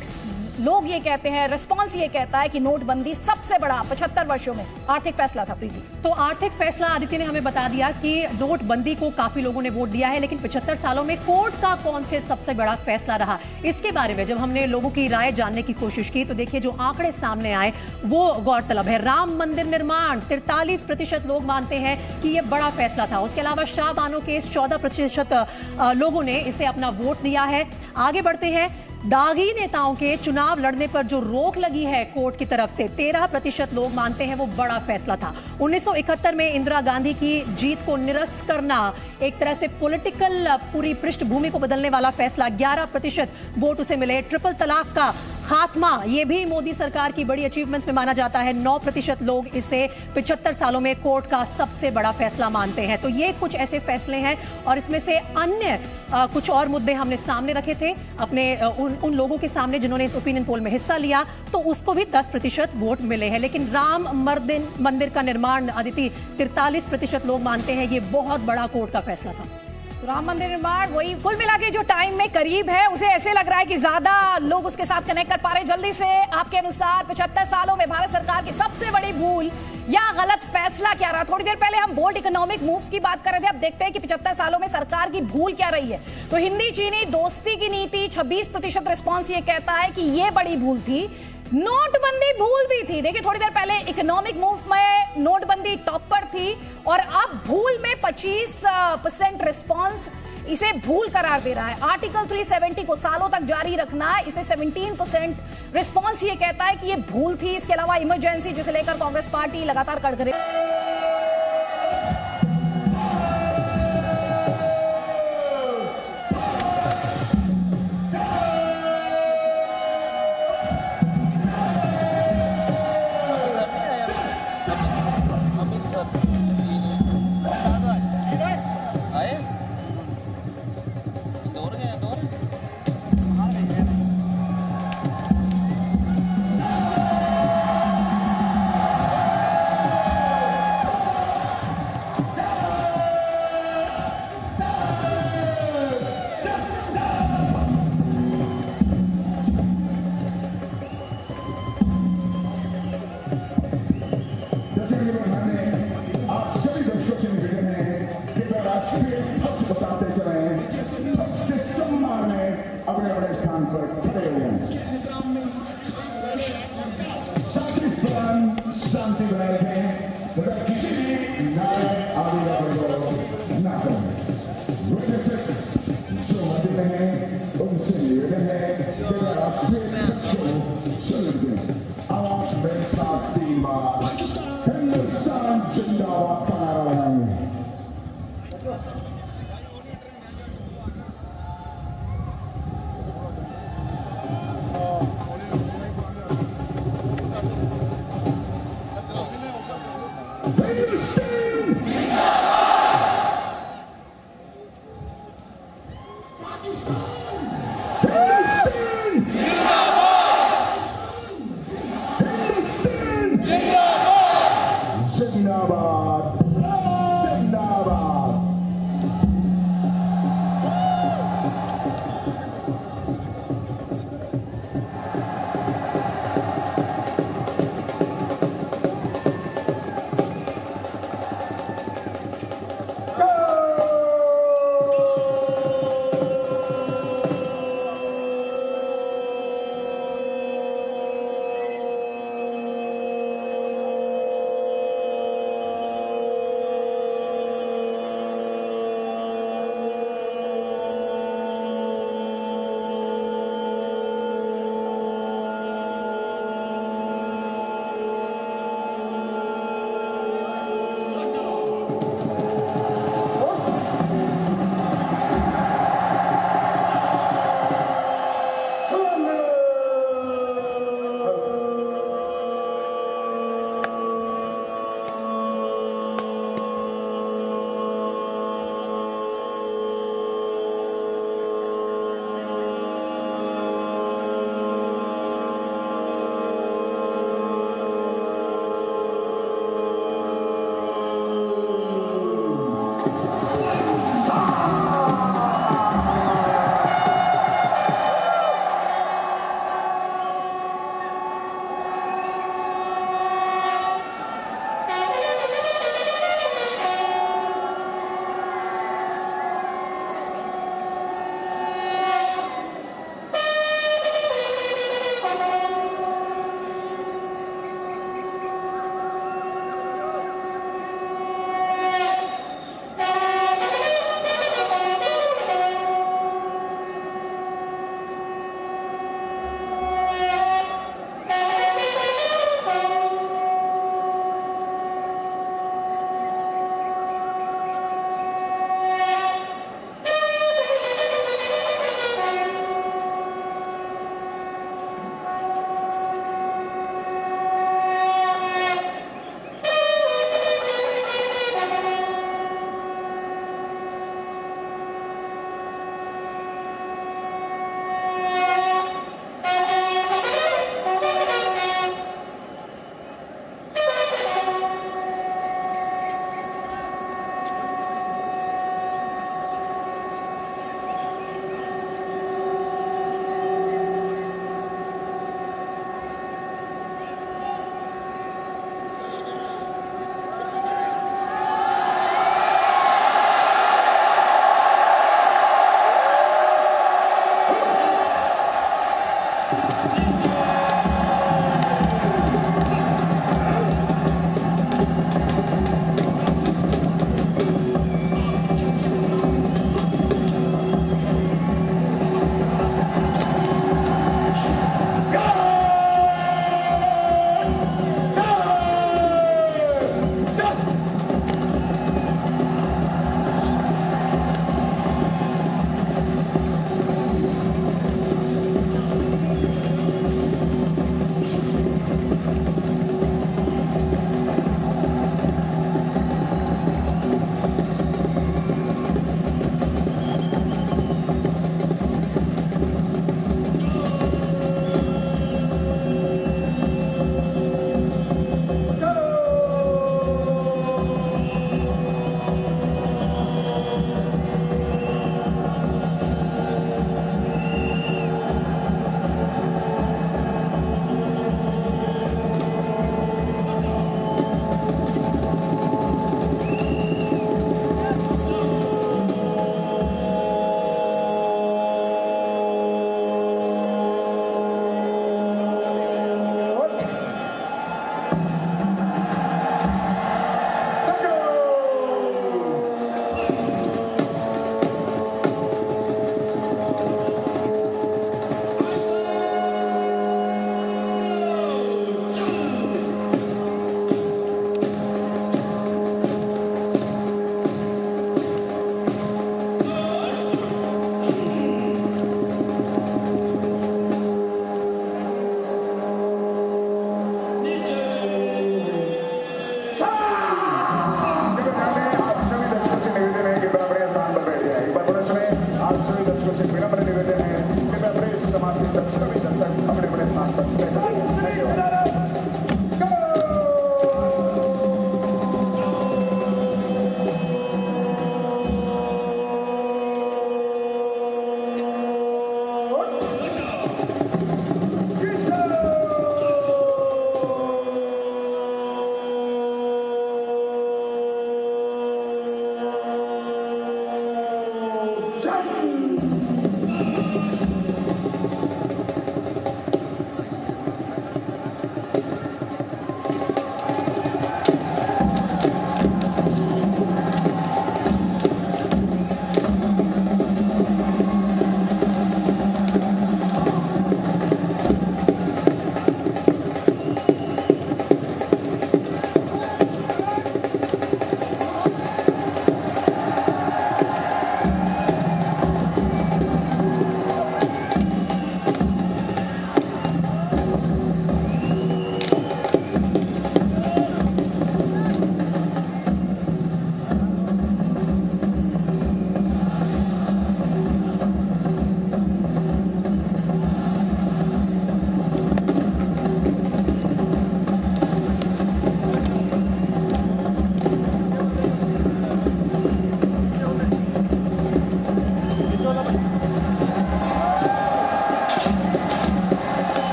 लोग ये कहते हैं, रिस्पॉन्स ये कहता है कि नोटबंदी सबसे बड़ा 75 वर्षों में आर्थिक फैसला था। प्रीति, तो आर्थिक फैसला आदित्य ने हमें बता दिया कि नोटबंदी को काफी लोगों ने वोट दिया है, लेकिन 75 सालों में कोर्ट का कौन से सबसे बड़ा फैसला रहा, इसके बारे में जब हमने लोगों की राय जानने की कोशिश की तो देखिए जो आंकड़े सामने आए वो गौरतलब है। राम मंदिर निर्माण 43% लोग मानते हैं कि यह बड़ा फैसला था। उसके अलावा शाहबानो केस 14% लोगों ने इसे अपना वोट दिया है। आगे बढ़ते हैं, दागी नेताओं के चुनाव लड़ने पर जो रोक लगी है कोर्ट की तरफ से 13% लोग मानते हैं वो बड़ा फैसला था। 1971 में इंदिरा गांधी की जीत को निरस्त करना एक तरह से पॉलिटिकल पूरी पृष्ठभूमि को बदलने वाला फैसला, 11% वोट उसे मिले। ट्रिपल तलाक का खात्मा, ये भी मोदी सरकार की बड़ी अचीवमेंट्स में माना जाता है। 9% लोग इसे 75 सालों में कोर्ट का सबसे बड़ा फैसला मानते हैं। तो ये कुछ ऐसे फैसले हैं और इसमें से अन्य कुछ और मुद्दे हमने सामने रखे थे अपने उन लोगों के सामने जिन्होंने इस ओपिनियन पोल में हिस्सा लिया, तो उसको भी 10% वोट मिले हैं। लेकिन राम मंदिर का निर्माण आदित्य 43% लोग मानते हैं ये बहुत बड़ा कोर्ट का फैसला था। राम मंदिर निर्माण वही कुल मिला के जो टाइम में करीब है उसे ऐसे लग रहा है कि ज्यादा लोग उसके साथ कनेक्ट कर पा रहे। जल्दी से आपके अनुसार 75 सालों में भारत सरकार की सबसे बड़ी भूल या गलत फैसला क्या रहा? थोड़ी देर पहले हम बोल्ड इकोनॉमिक मूव्स की बात कर रहे थे, अब देखते हैं कि 75 सालों में सरकार की भूल क्या रही है। तो हिंदी चीनी दोस्ती की नीति, 26% रिस्पॉन्स ये कहता है कि ये बड़ी भूल थी। नोटबंदी भूल भी थी। देखिए थोड़ी देर पहले इकोनॉमिक मूव में नोटबंदी टॉप पर थी और अब भूल में 25% रिस्पॉन्स इसे भूल करार दे रहा है। आर्टिकल 370 को सालों तक जारी रखना है, इसे 17% रिस्पॉन्स ये कहता है कि ये भूल थी। इसके अलावा इमरजेंसी जिसे लेकर कांग्रेस पार्टी लगातार कड़घरे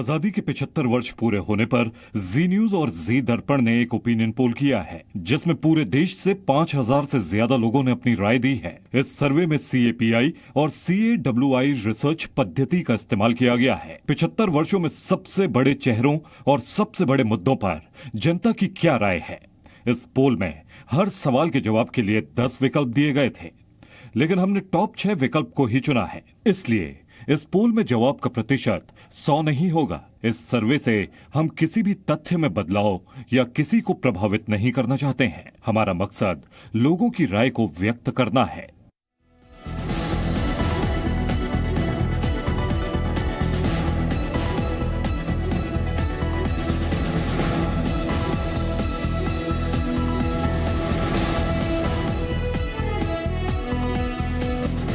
आजादी के 75 वर्ष पूरे होने पर जी न्यूज और जी दर्पण ने एक ओपिनियन पोल किया है, जिसमें पूरे देश से 5000 से ज्यादा लोगों ने अपनी राय दी है। इस सर्वे में CAPI और CAWI रिसर्च पद्धति का इस्तेमाल किया गया है। 75 वर्षों में सबसे बड़े चेहरों और सबसे बड़े मुद्दों पर जनता की क्या राय है। इस पोल में हर सवाल के जवाब के लिए 10 विकल्प दिए गए थे, लेकिन हमने टॉप 6 विकल्प को ही चुना है। इसलिए इस पोल में जवाब का प्रतिशत 100 नहीं होगा। इस सर्वे से हम किसी भी तथ्य में बदलाव या किसी को प्रभावित नहीं करना चाहते हैं। हमारा मकसद लोगों की राय को व्यक्त करना है।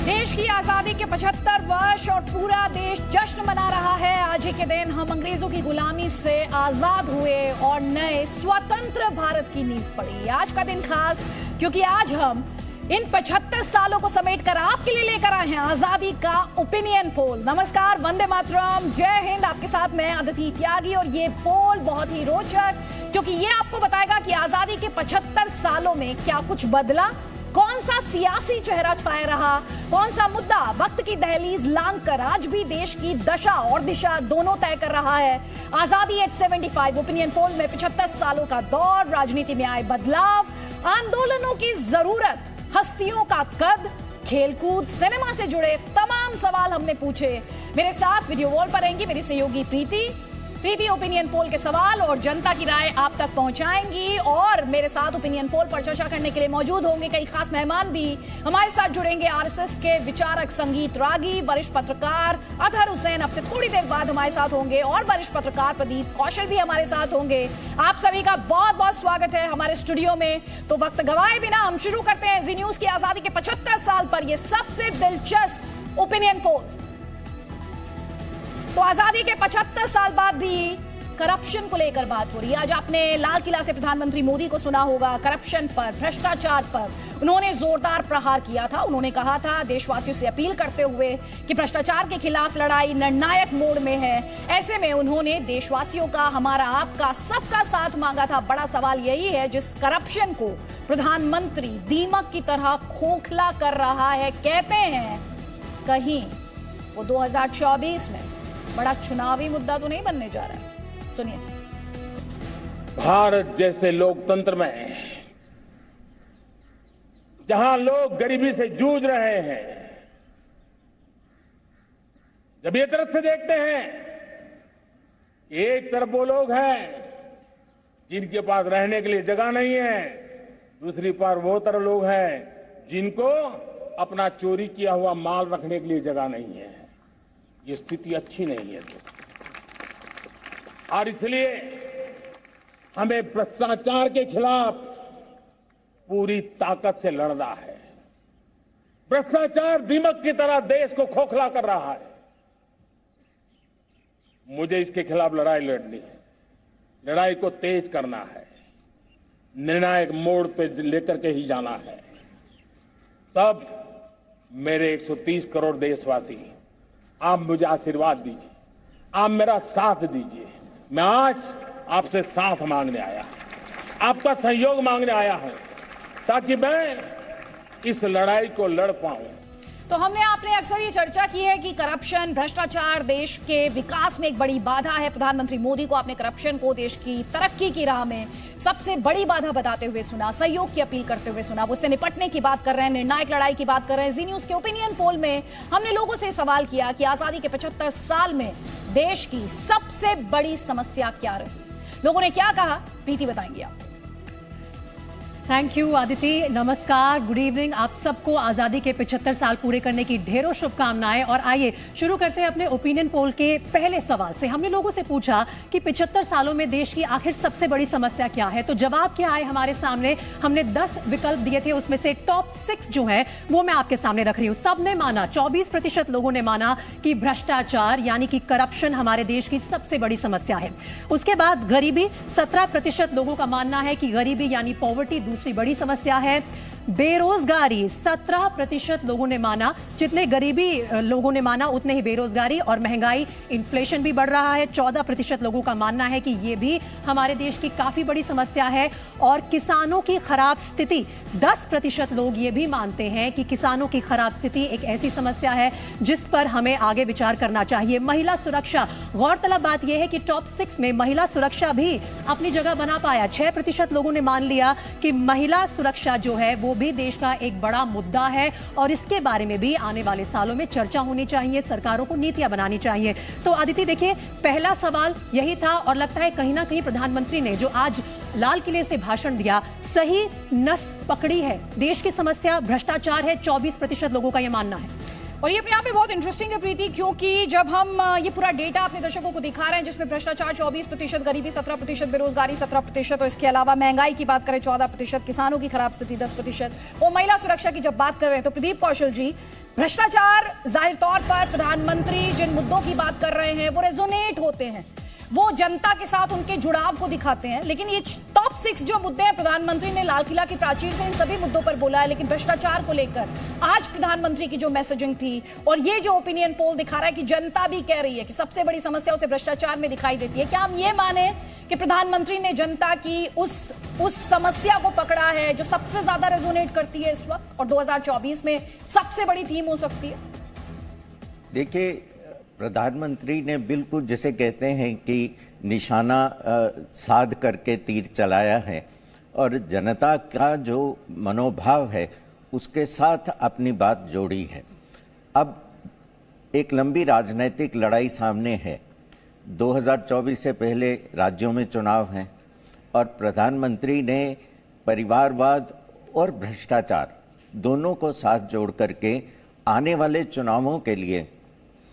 देश की आजादी के 75 वर्ष और पूरा देश जश्न मना रहा है। आज ही के दिन हम अंग्रेजों की गुलामी से आजाद हुए और नए स्वतंत्र भारत की नींव पड़ी। आज का दिन खास क्योंकि आज हम इन 75 सालों को समेटकर आपके लिए लेकर आए हैं आजादी का ओपिनियन पोल। नमस्कार, वंदे मातरम, जय हिंद। आपके साथ मैं अदिति त्यागी और ये पोल बहुत ही रोचक क्योंकि ये आपको बताएगा कि आजादी के 75 सालों में क्या कुछ बदला, कौन सा सियासी चेहरा छाया रहा, कौन सा मुद्दा वक्त की दहलीज लांघकर आज भी देश की दशा और दिशा दोनों तय कर रहा है। आजादी एट 75 ओपिनियन पोल में 75 सालों का दौर, राजनीति में आए बदलाव, आंदोलनों की जरूरत, हस्तियों का कद, खेलकूद, सिनेमा से जुड़े तमाम सवाल हमने पूछे। मेरे साथ वीडियो वॉल पर रहेंगी मेरी सहयोगी प्रीति ओपिनियन पोल के सवाल और जनता की राय आप तक पहुंचाएंगी। और मेरे साथ ओपिनियन पोल पर चर्चा करने के लिए मौजूद होंगे कई खास मेहमान भी। हमारे साथ जुड़ेंगे RSS के विचारक संगीत रागी, वरिष्ठ पत्रकार अतहर हुसैन अब से थोड़ी देर बाद हमारे साथ होंगे, और वरिष्ठ पत्रकार प्रदीप कौशल भी हमारे साथ होंगे। आप सभी का बहुत बहुत स्वागत है हमारे स्टूडियो में। तो वक्त गवाए बिना हम शुरू करते हैं जी न्यूज की आजादी के 75 साल पर यह सबसे दिलचस्प ओपिनियन पोल। तो आजादी के 75 साल बाद भी करप्शन को लेकर बात हो रही है। आज आपने लाल किला से प्रधानमंत्री मोदी को सुना होगा करप्शन पर, भ्रष्टाचार पर उन्होंने जोरदार प्रहार किया था। उन्होंने कहा था देशवासियों से अपील करते हुए कि भ्रष्टाचार के खिलाफ लड़ाई निर्णायक मोड़ में है। ऐसे में उन्होंने देशवासियों का, हमारा, आपका, सबका साथ मांगा था। बड़ा सवाल यही है जिस करप्शन को प्रधानमंत्री दीमक की तरह खोखला कर रहा है, कहते हैं कहीं वो 2024 में बड़ा चुनावी मुद्दा तो नहीं बनने जा रहा है। सुनिए। भारत जैसे लोकतंत्र में जहां लोग गरीबी से जूझ रहे हैं, जब ये तरफ से देखते हैं कि एक तरफ वो लोग हैं जिनके पास रहने के लिए जगह नहीं है, दूसरी पर वो तरफ लोग हैं जिनको अपना चोरी किया हुआ माल रखने के लिए जगह नहीं है। ये स्थिति अच्छी नहीं है। और इसलिए हमें भ्रष्टाचार के खिलाफ पूरी ताकत से लड़ना है। भ्रष्टाचार दीमक की तरह देश को खोखला कर रहा है। मुझे इसके खिलाफ लड़ाई लड़नी है, लड़ाई को तेज करना है, निर्णायक मोड़ पे लेकर के ही जाना है। तब मेरे 130 करोड़ देशवासी, आप मुझे आशीर्वाद दीजिए, आप मेरा साथ दीजिए। मैं आज आपसे साथ मांगने आया हूं, आपका सहयोग मांगने आया हूं, ताकि मैं इस लड़ाई को लड़ पाऊं। तो आपने अक्सर ये चर्चा की है कि करप्शन, भ्रष्टाचार देश के विकास में एक बड़ी बाधा है। प्रधानमंत्री मोदी को आपने करप्शन को देश की तरक्की की राह में सबसे बड़ी बाधा बताते हुए सुना, सहयोग की अपील करते हुए सुना। उससे निपटने की बात कर रहे हैं, निर्णायक लड़ाई की बात कर रहे हैं। जी न्यूज के ओपिनियन पोल में हमने लोगों से सवाल किया कि आजादी के 75 साल में देश की सबसे बड़ी समस्या क्या रही। लोगों ने क्या कहा, प्रीति बताएंगी आप। Thank you Aditi. नमस्कार, गुड इवनिंग। आप सबको आजादी के 75 साल पूरे करने की ढेरों शुभकामनाएं। और आइए शुरू करते हैं अपने ओपिनियन पोल के पहले सवाल से। हमने लोगों से पूछा कि 75 सालों में देश की आखिर सबसे बड़ी समस्या क्या है। तो जवाब क्या आए हमारे सामने। हमने 10 विकल्प दिए थे, उसमें से टॉप 6 जो है वो मैं आपके सामने रख रही हूं। सबने माना, 24% लोगों ने माना कि भ्रष्टाचार यानी कि करप्शन हमारे देश की सबसे बड़ी समस्या है। उसके बाद गरीबी, 17% लोगों का मानना है कि गरीबी यानी पॉवर्टी दूसरी बड़ी समस्या है। बेरोजगारी 17% लोगों ने माना। जितने गरीबी लोगों ने माना उतने ही बेरोजगारी और महंगाई, इन्फ्लेशन भी बढ़ रहा है। 14% लोगों का मानना है कि ये भी हमारे देश की काफी बड़ी समस्या है। और किसानों की खराब स्थिति, 10% लोग ये भी मानते हैं कि किसानों की खराब स्थिति एक ऐसी समस्या है जिस पर हमें आगे विचार करना चाहिए। महिला सुरक्षा, गौरतलब बात यह है कि टॉप 6 में महिला सुरक्षा भी अपनी जगह बना पाया। 6% लोगों ने मान लिया कि महिला सुरक्षा जो है वो भी देश का एक बड़ा मुद्दा है और इसके बारे में भी आने वाले सालों में चर्चा होनी चाहिए, सरकारों को नीतियां बनानी चाहिए। तो आदिति देखिए, पहला सवाल यही था और लगता है कहीं ना कहीं प्रधानमंत्री ने जो आज लाल किले से भाषण दिया, सही नस पकड़ी है। देश की समस्या भ्रष्टाचार है, 24% लोगों का यह मानना है। और ये अपने आप में बहुत इंटरेस्टिंग है प्रीति, क्योंकि जब हम ये पूरा डेटा अपने दर्शकों को दिखा रहे हैं जिसमें भ्रष्टाचार 24%, गरीबी 17%, बेरोजगारी 17% और इसके अलावा महंगाई की बात करें 14%, किसानों की खराब स्थिति 10% और महिला सुरक्षा की जब बात कर रहे हैं तो प्रदीप कौशल जी, भ्रष्टाचार जाहिर तौर पर प्रधानमंत्री जिन मुद्दों की बात कर रहे हैं वो रेजोनेट होते हैं, वो जनता के साथ उनके जुड़ाव को दिखाते हैं। लेकिन ये टॉप 6 जो मुद्दे हैं, प्रधानमंत्री ने लाल किला की प्राचीर से इन सभी मुद्दों पर बोला है, लेकिन भ्रष्टाचार को लेकर आज प्रधानमंत्री की जो मैसेजिंग थी और ये जो ओपिनियन पोल दिखा रहा है कि जनता भी कह रही है कि सबसे बड़ी समस्या उसे भ्रष्टाचार में दिखाई देती है, क्या हम ये माने कि प्रधानमंत्री ने जनता की उस समस्या को पकड़ा है जो सबसे ज्यादा रेजोनेट करती है इस वक्त और 2024 में सबसे बड़ी थीम हो सकती है? देखिए, प्रधानमंत्री ने बिल्कुल जिसे कहते हैं कि निशाना साध करके तीर चलाया है और जनता का जो मनोभाव है उसके साथ अपनी बात जोड़ी है। अब एक लंबी राजनीतिक लड़ाई सामने है। 2024 से पहले राज्यों में चुनाव हैं और प्रधानमंत्री ने परिवारवाद और भ्रष्टाचार दोनों को साथ जोड़ करके आने वाले चुनावों के लिए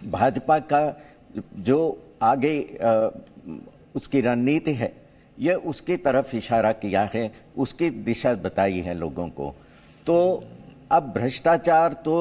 भाजपा का जो आगे उसकी रणनीति है यह उसकी तरफ इशारा किया है, उसकी दिशा बताई है लोगों को। तो अब भ्रष्टाचार तो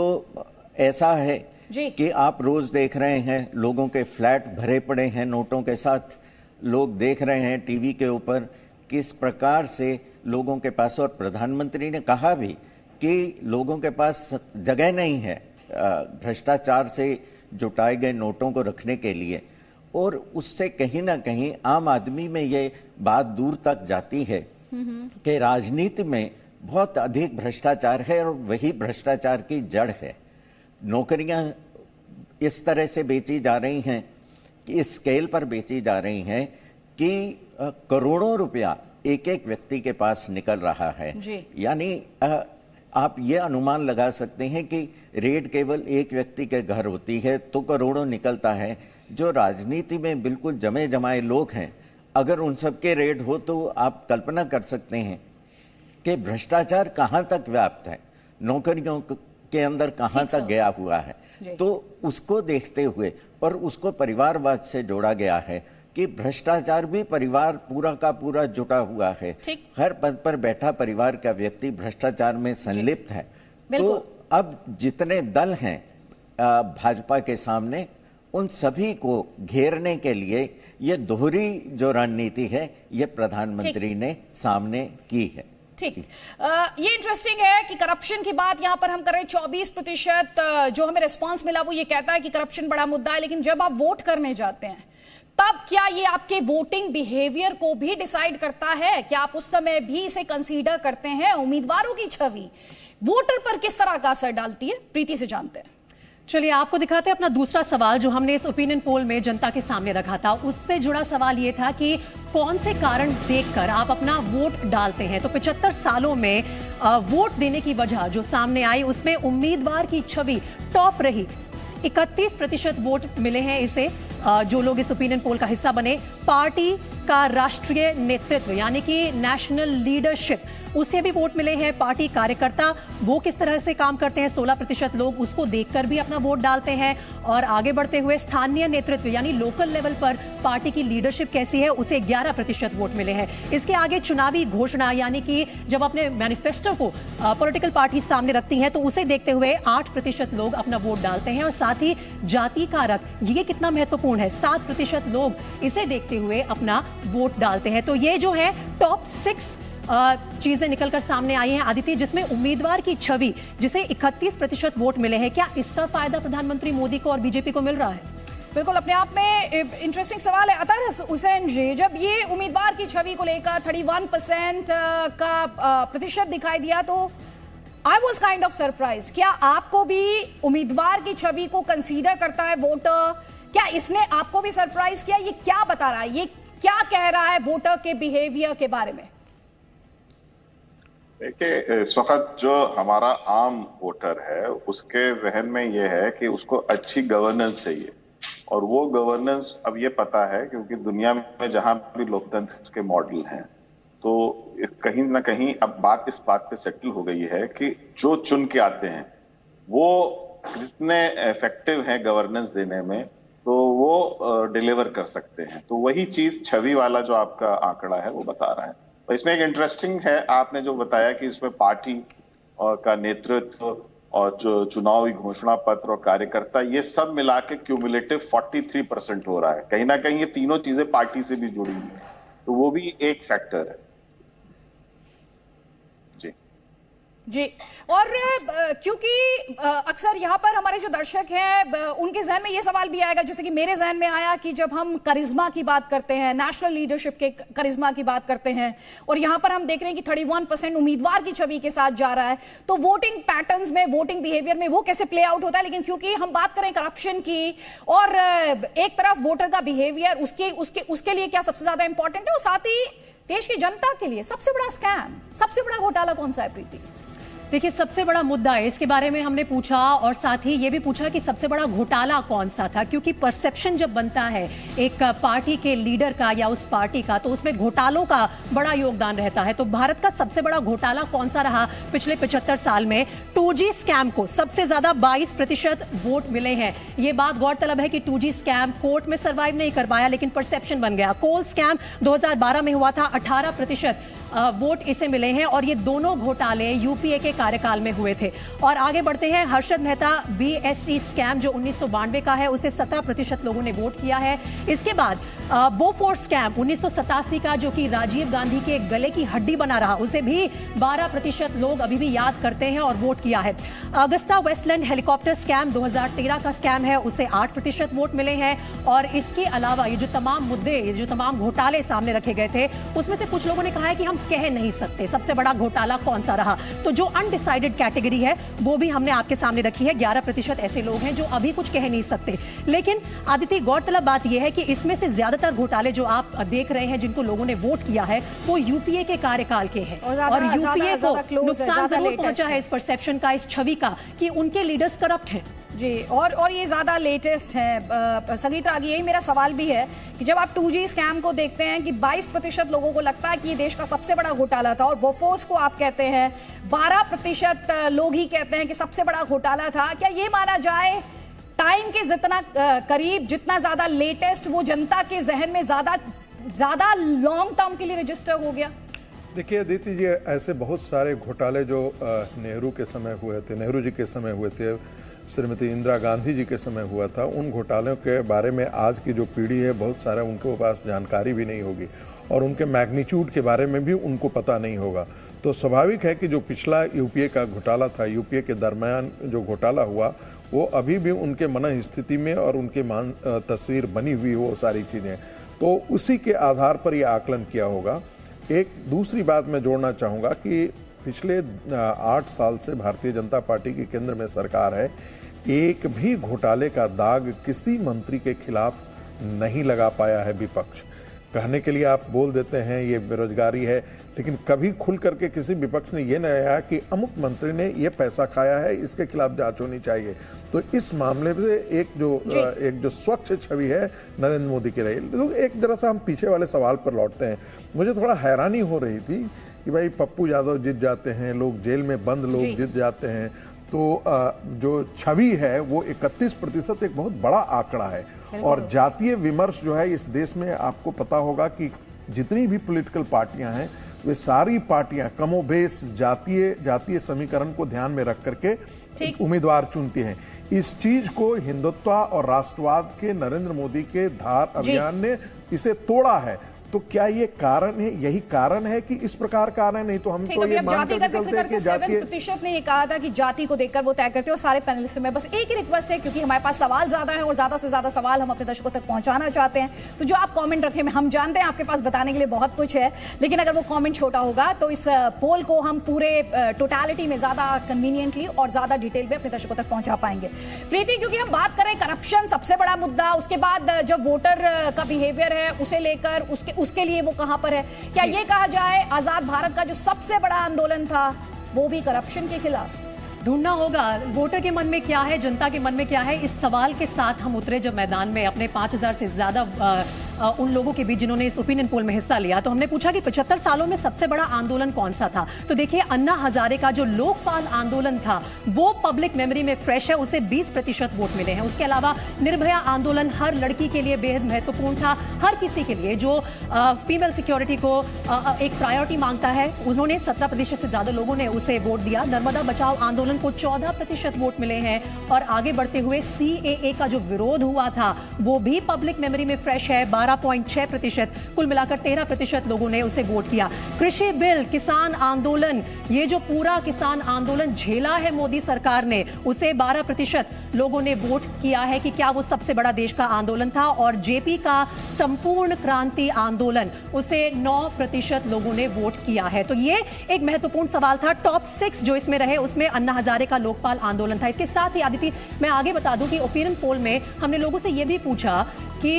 ऐसा है कि आप रोज देख रहे हैं लोगों के फ्लैट भरे पड़े हैं नोटों के साथ, लोग देख रहे हैं टीवी के ऊपर किस प्रकार से लोगों के पास, और प्रधानमंत्री ने कहा भी कि लोगों के पास जगह नहीं है भ्रष्टाचार से जुटाए गए नोटों को रखने के लिए। और उससे कहीं ना कहीं आम आदमी में ये बात दूर तक जाती है कि राजनीति में बहुत अधिक भ्रष्टाचार है और वही भ्रष्टाचार की जड़ है। नौकरियां इस तरह से बेची जा रही हैं कि इस स्केल पर बेची जा रही हैं कि करोड़ों रुपया एक एक व्यक्ति के पास निकल रहा है। यानी आप ये अनुमान लगा सकते हैं कि रेड केवल एक व्यक्ति के घर होती है तो करोड़ों निकलता है। जो राजनीति में बिल्कुल जमे जमाए लोग हैं, अगर उन सबके रेड हो तो आप कल्पना कर सकते हैं कि भ्रष्टाचार कहाँ तक व्याप्त है, नौकरियों के अंदर कहाँ तक गया हुआ है। तो उसको देखते हुए और उसको परिवारवाद से जोड़ा गया है कि भ्रष्टाचार भी परिवार पूरा का पूरा जुटा हुआ है। हर पद पर बैठा परिवार का व्यक्ति भ्रष्टाचार में संलिप्त है। तो अब जितने दल हैं भाजपा के सामने, उन सभी को घेरने के लिए ये दोहरी जो रणनीति है ये प्रधानमंत्री ने सामने की है। ठीक, ये इंटरेस्टिंग है कि करप्शन की बात यहां पर हम कर रहे हैं। 24% जो हमें रिस्पांस मिला वो ये कहता है कि करप्शन बड़ा मुद्दा है, लेकिन जब आप वोट करने जाते हैं तब क्या ये आपके वोटिंग बिहेवियर को भी डिसाइड करता है? क्या आप उस समय भी इसे कंसीडर करते हैं? उम्मीदवारों की छवि वोटर पर किस तरह का असर डालती है? प्रीति से जानते हैं। चलिए आपको दिखाते हैं अपना दूसरा सवाल जो हमने इस ओपिनियन पोल में जनता के सामने रखा था। उससे जुड़ा सवाल ये था कि कौन से कारण देखकर आप अपना वोट डालते हैं। तो 75 सालों में वोट देने की वजह जो सामने आई उसमें उम्मीदवार की छवि टॉप रही। 31% वोट मिले हैं इसे, जो लोग इस ओपिनियन पोल का हिस्सा बने। पार्टी का राष्ट्रीय नेतृत्व यानी कि नेशनल लीडरशिप, उसे भी वोट मिले हैं। पार्टी कार्यकर्ता वो किस तरह से काम करते हैं, 16% लोग उसको देखकर भी अपना वोट डालते हैं। और आगे बढ़ते हुए स्थानीय नेतृत्व यानी लोकल लेवल पर पार्टी की लीडरशिप कैसी है, उसे 11% वोट मिले हैं। इसके आगे चुनावी घोषणा यानी कि जब अपने मैनिफेस्टो को पॉलिटिकल पार्टी सामने रखती हैं तो उसे देखते हुए 8% लोग अपना वोट डालते हैं। और साथ ही जाति कारक, ये कितना महत्वपूर्ण है, 7% लोग इसे देखते हुए अपना वोट डालते हैं। तो ये जो है टॉप 6 चीजें निकलकर सामने आई हैं आदित्य, जिसमें उम्मीदवार की छवि जिसे 31% वोट मिले हैं, क्या इसका फायदा प्रधानमंत्री मोदी को और बीजेपी को मिल रहा है? बिल्कुल, अपने आप में इंटरेस्टिंग सवाल है अतर हुसैन जी। जब ये उम्मीदवार की छवि को लेकर 31% का प्रतिशत दिखाई दिया तो I was kind of surprise. क्या आपको भी उम्मीदवार की छवि को कंसीडर करता है वोटर? क्या इसने आपको भी सरप्राइज किया? ये क्या बता रहा है, ये क्या कह रहा है वोटर के बिहेवियर के बारे में? देखिए, इस वक्त जो हमारा आम वोटर है उसके जहन में ये है कि उसको अच्छी गवर्नेंस चाहिए, और वो गवर्नेंस अब ये पता है क्योंकि दुनिया में जहां भी लोकतंत्र के मॉडल हैं तो कहीं ना कहीं अब बात इस बात पे सेटल हो गई है कि जो चुन के आते हैं वो कितने इफेक्टिव हैं गवर्नेंस देने में, तो वो डिलीवर कर सकते हैं। तो वही चीज छवि वाला जो आपका आंकड़ा है वो बता रहा है। तो इसमें एक इंटरेस्टिंग है, आपने जो बताया कि इसमें पार्टी का नेतृत्व और जो चुनावी घोषणा पत्र और कार्यकर्ता, ये सब मिला के क्यूमुलेटिव 43% हो रहा है। कहीं ना कहीं ये तीनों चीजें पार्टी से भी जुड़ी हुई है, तो वो भी एक फैक्टर है। जी, और क्योंकि अक्सर यहाँ पर हमारे जो दर्शक हैं उनके जहन में ये सवाल भी आएगा, जैसे कि मेरे जहन में आया कि जब हम करिश्मा की बात करते हैं, नेशनल लीडरशिप के करिश्मा की बात करते हैं, और यहाँ पर हम देख रहे हैं कि 31% उम्मीदवार की छवि के साथ जा रहा है, तो वोटिंग पैटर्न्स में, वोटिंग बिहेवियर में वो कैसे प्ले आउट होता है। लेकिन क्योंकि हम बात करें करप्शन की और एक तरफ वोटर का बिहेवियर, उसके लिए क्या सबसे ज्यादा इंपॉर्टेंट है, और साथ ही देश की जनता के लिए सबसे बड़ा स्कैम, सबसे बड़ा घोटाला कौन सा है प्रीति? देखिए, सबसे बड़ा मुद्दा है, इसके बारे में हमने पूछा और साथ ही ये भी पूछा कि सबसे बड़ा घोटाला कौन सा था, क्योंकि परसेप्शन जब बनता है एक पार्टी के लीडर का या उस पार्टी का, तो उसमें घोटालों का बड़ा योगदान रहता है। तो भारत का सबसे बड़ा घोटाला कौन सा रहा पिछले 75 साल में? 2G स्कैम को सबसे ज्यादा 22% वोट मिले हैं। ये बात गौरतलब है कि 2G स्कैम कोर्ट में सर्वाइव नहीं कर पाया, लेकिन परसेप्शन बन गया। कोल स्कैम 2012 में हुआ था, 18% वोट इसे मिले हैं, और ये दोनों घोटाले यूपीए के कार्यकाल में हुए थे। और आगे बढ़ते हैं, हर्षद मेहता BSE स्कैम जो 1992 का है, उसे 17% लोगों ने वोट किया है। इसके बाद बोफोर्स स्कैम 1987 का, जो कि राजीव गांधी के गले की हड्डी बना रहा, उसे भी 12% लोग अभी भी याद करते हैं और वोट किया है। अगस्ता वेस्टलैंड हेलीकॉप्टर स्कैम 2013 का स्कैम है, उसे 8% वोट मिले हैं। और इसके अलावा ये जो तमाम मुद्दे, ये जो तमाम घोटाले सामने रखे गए थे, उसमें से कुछ लोगों ने कहा है कि हम कह नहीं सकते सबसे बड़ा घोटाला कौन सा रहा। तो जो अनडिसाइडेड कैटेगरी है वो भी हमने आपके सामने रखी है। 11% ऐसे लोग हैं जो अभी कुछ कह नहीं सकते। लेकिन आदित्य, गौरतलब बात यह है कि इसमें से ज्यादातर घोटाले जो आप देख रहे हैं, जिनको लोगों ने वोट किया है, वो यूपीए के कार्यकाल के हैं, और यूपीए को नुकसान जरूर पहुंचा है इस परसेप्शन का, इस छवि का, कि उनके लीडर्स करप्ट हैं। जी, और ये ज्यादा लेटेस्ट है। संगीत रागी, यही मेरा सवाल भी है कि जब आप 2G स्कैम को देखते हैं कि 22% लोगों को लगता है कि ये देश का सबसे बड़ा घोटाला था, और बोफोर्स को आप कहते हैं 12% लोग ही कहते हैं कि सबसे बड़ा घोटाला था, क्या ये माना जाए टाइम के जितना करीब, जितना ज्यादा लेटेस्ट, वो जनता के जहन में ज्यादा लॉन्ग टर्म के लिए रजिस्टर हो गया? देखिए अदिति जी, ऐसे बहुत सारे घोटाले जो नेहरू के समय हुए थे, नेहरू जी के समय हुए थे, श्रीमती इंदिरा गांधी जी के समय हुआ था, उन घोटालों के बारे में आज की जो पीढ़ी है, बहुत सारा उनके पास जानकारी भी नहीं होगी, और उनके मैग्नीट्यूड के बारे में भी उनको पता नहीं होगा। तो स्वाभाविक है कि जो पिछला यूपीए का घोटाला था, यूपीए के दरमियान जो घोटाला हुआ, वो अभी भी उनके मन स्थिति में और उनके तस्वीर बनी हुई हो, सारी चीज़ें, तो उसी के आधार पर यह आकलन किया होगा। एक दूसरी बात मैं जोड़ना चाहूँगा कि पिछले 8 साल से भारतीय जनता पार्टी की केंद्र में सरकार है, एक भी घोटाले का दाग किसी मंत्री के खिलाफ नहीं लगा पाया है विपक्ष। कहने के लिए आप बोल देते हैं ये बेरोजगारी है, लेकिन कभी खुल करके किसी विपक्ष ने ये नहीं आया कि अमुक मंत्री ने ये पैसा खाया है, इसके खिलाफ जांच होनी चाहिए। तो इस मामले में एक जो स्वच्छ छवि है नरेंद्र मोदी की रही। तो एक जरा सा हम पीछे वाले सवाल पर लौटते हैं। मुझे थोड़ा हैरानी हो रही थी कि भाई पप्पू यादव जीत जाते हैं, लोग जेल में बंद लोग जीत जाते हैं, तो जो छवि है वो 31% एक बहुत बड़ा आंकड़ा है। और जातीय विमर्श जो है इस देश में, आपको पता होगा कि जितनी भी पॉलिटिकल पार्टियां हैं, वे सारी पार्टियां कमोबेश जातीय समीकरण को ध्यान में रख करके उम्मीदवार चुनती हैं। इस चीज को हिंदुत्व और राष्ट्रवाद के नरेंद्र मोदी के धार अभियान ने इसे तोड़ा है। तो क्या ये कारण है, यही कारण है कि इस प्रकार कारण नहीं तो हम तो ये मानकर चलते हैं कि जाति 7% ने ये कहा था कि जाति को देखकर वो तय करते हैं। और सारे पैनलिस्ट में बस एक ही रिक्वेस्ट है, क्योंकि हमारे पास सवाल ज्यादा है और ज्यादा से ज्यादा सवाल हम अपने दर्शकों तक पहुंचाना चाहते हैं, तो जो आप कमेंट रखें, हम जानते हैं आपके पास बताने के लिए बहुत कुछ है, लेकिन अगर वो कमेंट छोटा होगा तो इस पोल को हम पूरे टोटलिटी में ज्यादा कन्वीनियंटली और ज्यादा डिटेल में अपने दर्शकों तक पहुंचा पाएंगे। प्रीति, क्योंकि हम बात करें करप्शन सबसे बड़ा मुद्दा, उसके बाद जो वोटर का बिहेवियर है उसे लेकर उसके लिए वो कहां पर है, क्या ये कहा जाए आजाद भारत का जो सबसे बड़ा आंदोलन था वो भी करप्शन के खिलाफ? ढूंढना होगा वोटर के मन में क्या है, जनता के मन में क्या है। इस सवाल के साथ हम उतरे जब मैदान में अपने 5000 से ज्यादा उन लोगों के बीच जिन्होंने इस ओपिनियन पोल में हिस्सा लिया, तो हमने पूछा कि 75 सालों में सबसे बड़ा आंदोलन कौन सा था। तो देखिए, अन्ना हजारे का जो लोकपाल आंदोलन था वो पब्लिक मेमोरी में फ्रेश है, उसे 20% वोट मिले हैं। उसके अलावा निर्भया आंदोलन हर लड़की के लिए बेहद महत्वपूर्ण था, हर किसी के लिए जो फीमेल सिक्योरिटी को एक प्रायोरिटी मांगता है, उन्होंने 17% से ज्यादा लोगों ने उसे वोट दिया। नर्मदा बचाओ आंदोलन को 14% वोट मिले हैं। और आगे बढ़ते हुए CAA का जो विरोध हुआ था वो भी पब्लिक मेमोरी में फ्रेश है, 12.6%। कुल मिलाकर 13% लोगों ने उसे वोट किया। कृषि बिल, किसान आंदोलन, ये जो पूरा किसान आंदोलन झेला है मोदी सरकार ने, उसे 12% लोगों ने वोट किया है कि क्या वो सबसे बड़ा देश का आंदोलन था। और JP का संपूर्ण क्रांति आंदोलन, उसे 9% लोगों ने वोट किया है। तो ये एक महत्वपूर्ण सवाल था। टॉप 6 जो इसमें रहे उसमें अन्ना हजारे का लोकपाल आंदोलन था। इसके साथ ही आदिति, मैं आगे बता दूं कि ओपिनियन पोल में हमने लोगों से यह भी पूछा कि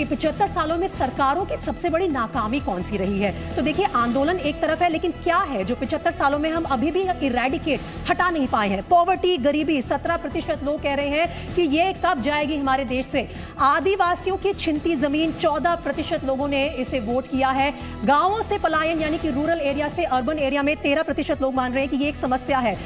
75 सालों में सरकारों की सबसे बड़ी नाकामी कौन सी रही है। तो देखिए, आंदोलन एक तरफ है, लेकिन क्या है जो 75 सालों में हम अभी भी इरेडिकेट हटा नहीं पाए हैं। पॉवर्टी, गरीबी, 17% लोग कह रहे हैं कि ये कब जाएगी हमारे देश से। आदिवासियों की छिनती जमीन, 14% लोगों ने इसे वोट किया है। गांवों से पलायन यानी कि रूरल एरिया से अर्बन एरिया में 13% लोग मान रहे हैं कि ये एक समस्या है।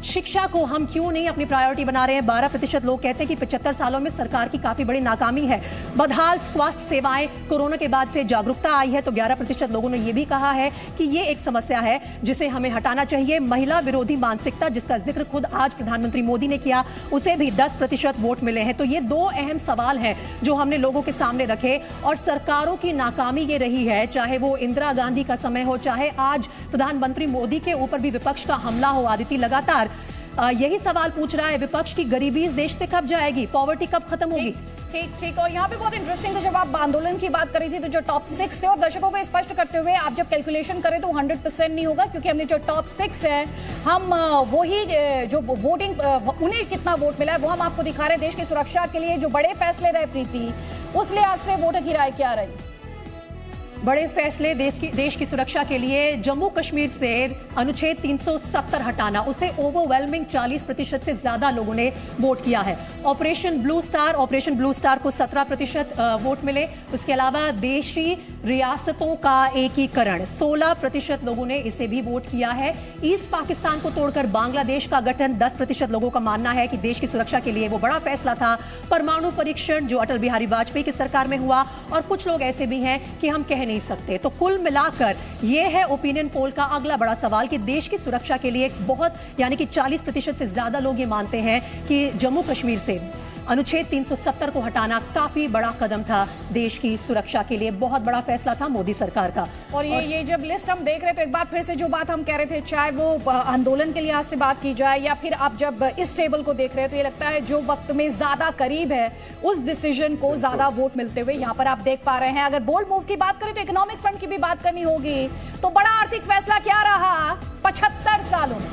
शिक्षा को हम क्यों नहीं अपनी प्रायोरिटी बना रहे हैं, 12% लोग कहते हैं कि 75 सालों में सरकार की काफी बड़ी नाकामी है। बदहाल स्वास्थ्य सेवाएं, कोरोना के बाद से जागरूकता आई है तो 11% लोगों ने यह भी कहा है कि यह एक समस्या है जिसे हमें हटाना चाहिए। महिला विरोधी मानसिकता, जिसका जिक्र खुद आज प्रधानमंत्री मोदी ने किया, उसे भी 10% वोट मिले हैं। तो ये 2 अहम सवाल हैं जो हमने लोगों के सामने रखे। और सरकारों की नाकामी ये रही है, चाहे वो इंदिरा गांधी का समय हो, चाहे आज प्रधानमंत्री मोदी के ऊपर भी विपक्ष का हमला हो। आदिति, लगातार यही सवाल पूछ रहा है विपक्ष की गरीबी इस देश से कब जाएगी, पॉवर्टी कब खत्म होगी। ठीक। और यहाँ पे बहुत इंटरेस्टिंग था, जब आप आंदोलन की बात करी थी तो जो टॉप 6 थे, और दर्शकों को स्पष्ट करते हुए आप जब कैलकुलेशन करें तो 100% नहीं होगा, क्योंकि हमने जो टॉप 6 है, हम वही जो वोटिंग उन्हें कितना वोट मिला है वो हम आपको दिखा रहे हैं। देश की सुरक्षा के लिए जो बड़े फैसले रहे प्रीति, उस लिहाज से वोटर की राय क्या रही? बड़े फैसले देश की सुरक्षा के लिए जम्मू कश्मीर से अनुच्छेद 370 हटाना, उसे ओवरवेलमिंग 40% से ज्यादा लोगों ने वोट किया है। ऑपरेशन ब्लू स्टार को 17% वोट मिले। उसके अलावा देशी रियासतों का एकीकरण, 16% लोगों ने इसे भी वोट किया है। ईस्ट पाकिस्तान को तोड़कर बांग्लादेश का गठन, 10% लोगों का मानना है कि देश की सुरक्षा के लिए वो बड़ा फैसला था। परमाणु परीक्षण जो अटल बिहारी वाजपेयी की सरकार में हुआ, और कुछ लोग ऐसे भी हैं कि हम कह नहीं सकते। तो कुल मिलाकर यह है ओपिनियन पोल का अगला बड़ा सवाल कि देश की सुरक्षा के लिए बहुत, यानी कि 40% से ज्यादा लोग ये मानते हैं कि जम्मू कश्मीर से अनुच्छेद 370 को हटाना काफी बड़ा कदम था देश की सुरक्षा के लिए। बहुत बड़ा फैसला था मोदी सरकार का। और ये जब लिस्ट हम देख रहे तो एक बार फिर से जो बात हम कह रहे थे, चाहे वो आंदोलन के लिहाज से बात की जाए या फिर आप जब इस टेबल को देख रहे हैं, तो ये लगता है जो वक्त में ज्यादा करीब है उस डिसीजन को ज्यादा वोट मिलते हुए यहाँ पर आप देख पा रहे हैं। अगर बोल्ड मूव की बात करें तो इकोनॉमिक फ्रंट की भी बात करनी होगी। तो बड़ा आर्थिक फैसला क्या रहा 75 सालों में?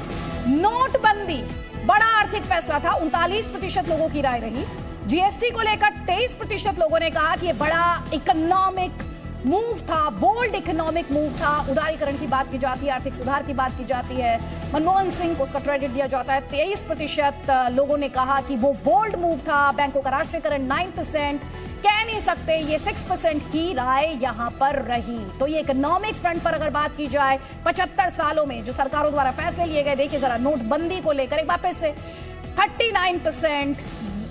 नोटबंदी बड़ा आर्थिक फैसला था, 39% लोगों की राय रही। GST को लेकर 23% लोगों ने कहा कि यह बड़ा इकोनॉमिक मूव था, बोल्ड इकोनॉमिक मूव था। उदारीकरण की बात की जाती है, आर्थिक सुधार की बात की जाती है, मनमोहन सिंह को उसका क्रेडिट दिया जाता है। 23% लोगों ने कहा कि वो बोल्ड मूव था। बैंकों का राष्ट्रीयकरण 9%, कह नहीं सकते, ये 6% की राय यहां पर रही। तो ये इकोनॉमिक फ्रंट पर अगर बात की जाए 75 सालों में जो सरकारों द्वारा फैसले लिए गए, देखिए जरा नोटबंदी को लेकर एक बार फिर से 39%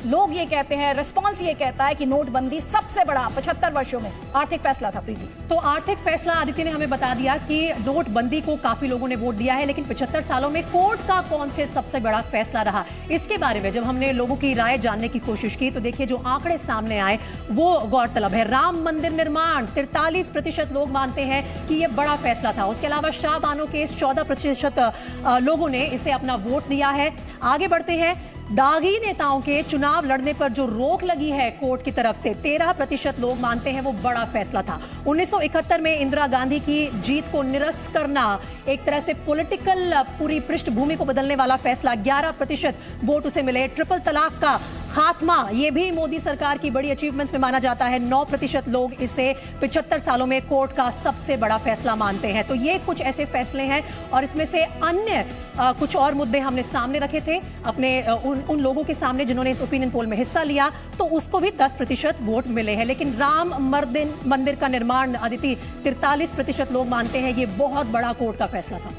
लोग ये कहते हैं, रिस्पॉन्स ये कहता है कि नोटबंदी सबसे बड़ा 75 वर्षों में आर्थिक फैसला था। प्रीति, तो आर्थिक फैसला आदित्य ने हमें बता दिया कि नोटबंदी को काफी लोगों ने वोट दिया है, लेकिन 75 सालों में कोर्ट का कौन से सबसे बड़ा फैसला रहा, इसके बारे में जब हमने लोगों की राय जानने की कोशिश की तो देखिए जो आंकड़े सामने आए वो गौरतलब है। राम मंदिर निर्माण 43% लोग मानते हैं कि यह बड़ा फैसला था। उसके अलावा शाह बानो केस 14% लोगों ने इसे अपना वोट दिया है। आगे बढ़ते हैं, दागी नेताओं के चुनाव लड़ने पर जो रोक लगी है कोर्ट की तरफ से 13% लोग मानते हैं वो बड़ा फैसला था। 1971 में इंदिरा गांधी की जीत को निरस्त करना एक तरह से पॉलिटिकल पूरी पृष्ठभूमि को बदलने वाला फैसला, 11% वोट उसे मिले। ट्रिपल तलाक का खात्मा, ये भी मोदी सरकार की बड़ी अचीवमेंट्स में माना जाता है। 9% लोग इसे 75 सालों में कोर्ट का सबसे बड़ा फैसला मानते हैं। तो ये कुछ ऐसे फैसले हैं और इसमें से अन्य कुछ और मुद्दे हमने सामने रखे थे अपने उन लोगों के सामने जिन्होंने इस ओपिनियन पोल में हिस्सा लिया, तो उसको भी 10% वोट मिले हैं। लेकिन राम मंदिर का निर्माण आदित्य 43% लोग मानते हैं ये बहुत बड़ा कोर्ट का फैसला था।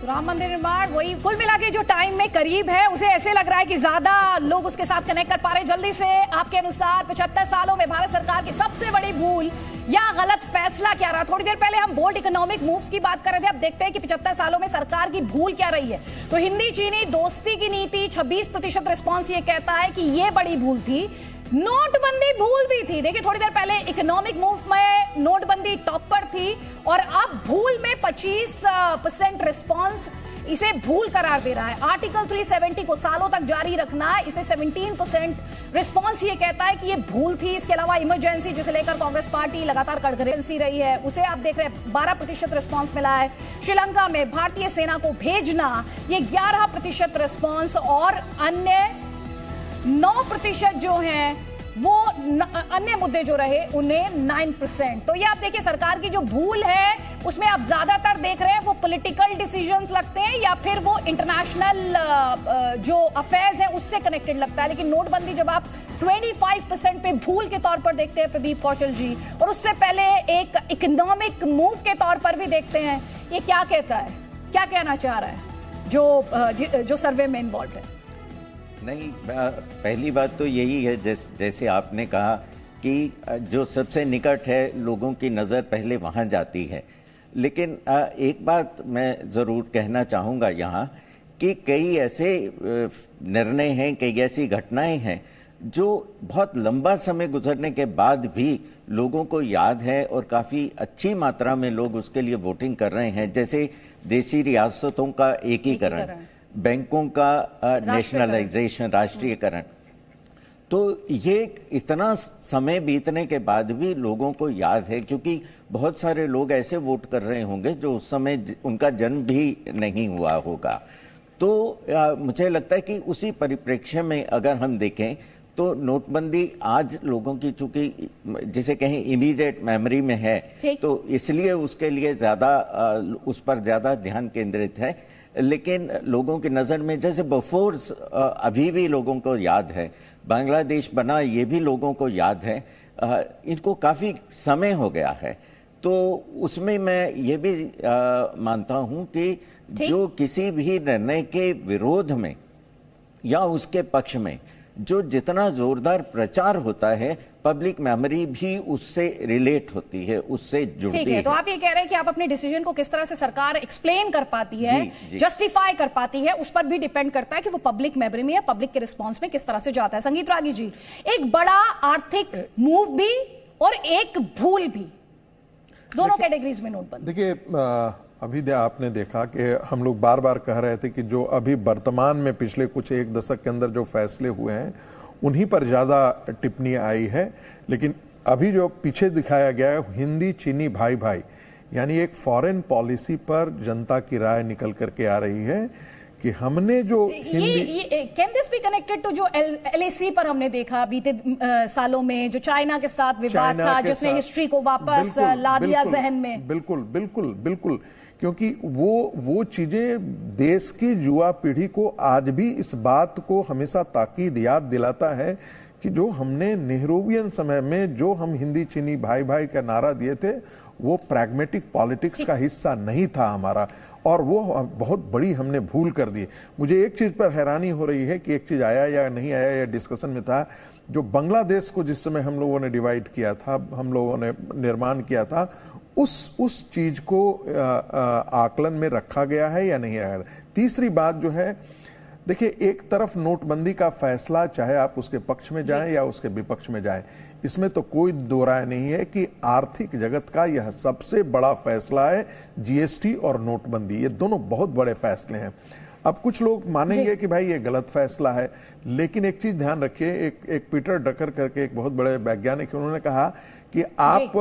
तो राम मंदिर निर्माण वही कुल मिला के जो टाइम में करीब है, उसे ऐसे लग रहा है कि ज्यादा लोग उसके साथ कनेक्ट कर पा रहे। जल्दी से आपके अनुसार 75 सालों में भारत सरकार की सबसे बड़ी भूल या गलत फैसला क्या रहा? थोड़ी देर पहले हम बोल्ड इकोनॉमिक मूव्स की बात कर रहे थे, अब देखते हैं कि 75 सालों में सरकार की भूल क्या रही है। तो हिंदी चीनी दोस्ती की नीति 26% रिस्पॉन्स ये कहता है कि ये बड़ी भूल थी। नोटबंदी भूल भी थी। देखिए थोड़ी देर पहले इकोनॉमिक मूव में नोटबंदी टॉप पर थी और अब भूल में 25% रिस्पॉन्स इसे भूल करार दे रहा है। आर्टिकल 370 को सालों तक जारी रखना है, इसे 17% रिस्पॉन्स ये कहता है कि ये भूल थी। इसके अलावा इमरजेंसी जिसे लेकर कांग्रेस पार्टी लगातार कड़घरेंसी रही है, उसे आप देख रहे हैं 12% रिस्पॉन्स मिला है। श्रीलंका में भारतीय सेना को भेजना, ये 11% रिस्पॉन्स और अन्य 9% जो हैं वो अन्य मुद्दे जो रहे उन्हें 9%। तो ये आप देखिए सरकार की जो भूल है उसमें आप ज्यादातर देख रहे हैं वो पॉलिटिकल डिसीजंस लगते हैं या फिर वो इंटरनेशनल जो अफेयर्स हैं उससे कनेक्टेड लगता है। लेकिन नोटबंदी जब आप 25% पे भूल के तौर पर देखते हैं प्रदीप कौशल जी, और उससे पहले एक इकोनॉमिक मूव के तौर पर भी देखते हैं, ये क्या कहता है, क्या कहना चाह रहा है जो सर्वे में इन्वॉल्व है? नहीं, पहली बात तो यही है जैसे आपने कहा कि जो सबसे निकट है लोगों की नज़र पहले वहाँ जाती है। लेकिन एक बात मैं ज़रूर कहना चाहूँगा यहाँ कि कई ऐसे निर्णय हैं, कई ऐसी घटनाएं हैं जो बहुत लंबा समय गुजरने के बाद भी लोगों को याद है और काफ़ी अच्छी मात्रा में लोग उसके लिए वोटिंग कर रहे हैं। जैसे देसी रियासतों का एकीकरण, बैंकों का नेशनलाइजेशन, राष्ट्रीयकरण। तो ये इतना समय बीतने के बाद भी लोगों को याद है, क्योंकि बहुत सारे लोग ऐसे वोट कर रहे होंगे जो उस समय उनका जन्म भी नहीं हुआ होगा। तो मुझे लगता है कि उसी परिप्रेक्ष्य में अगर हम देखें तो नोटबंदी आज लोगों की चूंकि जिसे कहें इमीडिएट मेमोरी में है, तो इसलिए उसके लिए ज़्यादा उस पर ज़्यादा ध्यान केंद्रित है। लेकिन लोगों की नज़र में जैसे बोफोर्स अभी भी लोगों को याद है, बांग्लादेश बना ये भी लोगों को याद है, इनको काफ़ी समय हो गया है। तो उसमें मैं ये भी मानता हूँ कि जो किसी भी निर्णय के विरोध में या उसके पक्ष में जो जितना जोरदार प्रचार होता है, पब्लिक मेमोरी भी उससे रिलेट होती है, उससे जुड़ती है। तो आप ये कह रहे हैं कि आप अपने डिसीजन को किस तरह से सरकार एक्सप्लेन कर पाती है, जस्टिफाई कर पाती है, उस पर भी डिपेंड करता है कि वो पब्लिक मेमोरी में या पब्लिक के रिस्पॉन्स में किस तरह से जाता है। संगीत रागी जी, एक बड़ा आर्थिक मूव भी और एक भूल भी, दोनों कैटेगरीज में नोटबंदी। देखिए अभी आपने देखा कि हम लोग बार बार कह रहे थे कि जो अभी वर्तमान में पिछले कुछ एक दशक के अंदर जो फैसले हुए हैं उन्हीं पर ज़्यादा टिप्पणी आई है। लेकिन अभी जो पीछे दिखाया गया है हिंदी चीनी भाई भाई, यानी एक फॉरेन पॉलिसी पर जनता की राय निकल करके आ रही है कि हमने जो can this be connected to जो LAC पर हमने देखा बीते सालों में जो चाइना के साथ विवाद था, जिसने हिस्ट्री को वापस ला दिया जहन में। बिल्कुल बिल्कुल बिल्कुल, क्योंकि वो चीजें देश की युवा पीढ़ी को आज भी इस बात को हमेशा ताकीद याद दिलाता है कि जो हमने नेहरूवियन समय में जो हम हिंदी चीनी भाई भाई का नारा दिए थे वो प्रैग्मेटिक पॉलिटिक्स का हिस्सा नहीं था हमारा। और वो बहुत बड़ी हमने भूल कर दी। मुझे एक चीज़ पर हैरानी हो रही है कि एक चीज़ आया या नहीं आया या डिस्कशन में था, जो बांग्लादेश को जिस समय हम लोगों ने डिवाइड किया था, हम लोगों ने निर्माण किया था, उस चीज़ को आकलन में रखा गया है या नहीं आया। तीसरी बात जो है, देखिए, एक तरफ नोटबंदी का फैसला, चाहे आप उसके पक्ष में जाएं या उसके विपक्ष में जाएं, इसमें तो कोई दो राय नहीं है कि आर्थिक जगत का यह सबसे बड़ा फैसला है। जीएसटी और नोटबंदी, ये दोनों बहुत बड़े फैसले हैं। अब कुछ लोग मानेंगे कि भाई ये गलत फैसला है, लेकिन एक चीज ध्यान रखिए, एक पीटर ड्रकर करके एक बहुत बड़े वैज्ञानिक हैं, उन्होंने कहा कि आप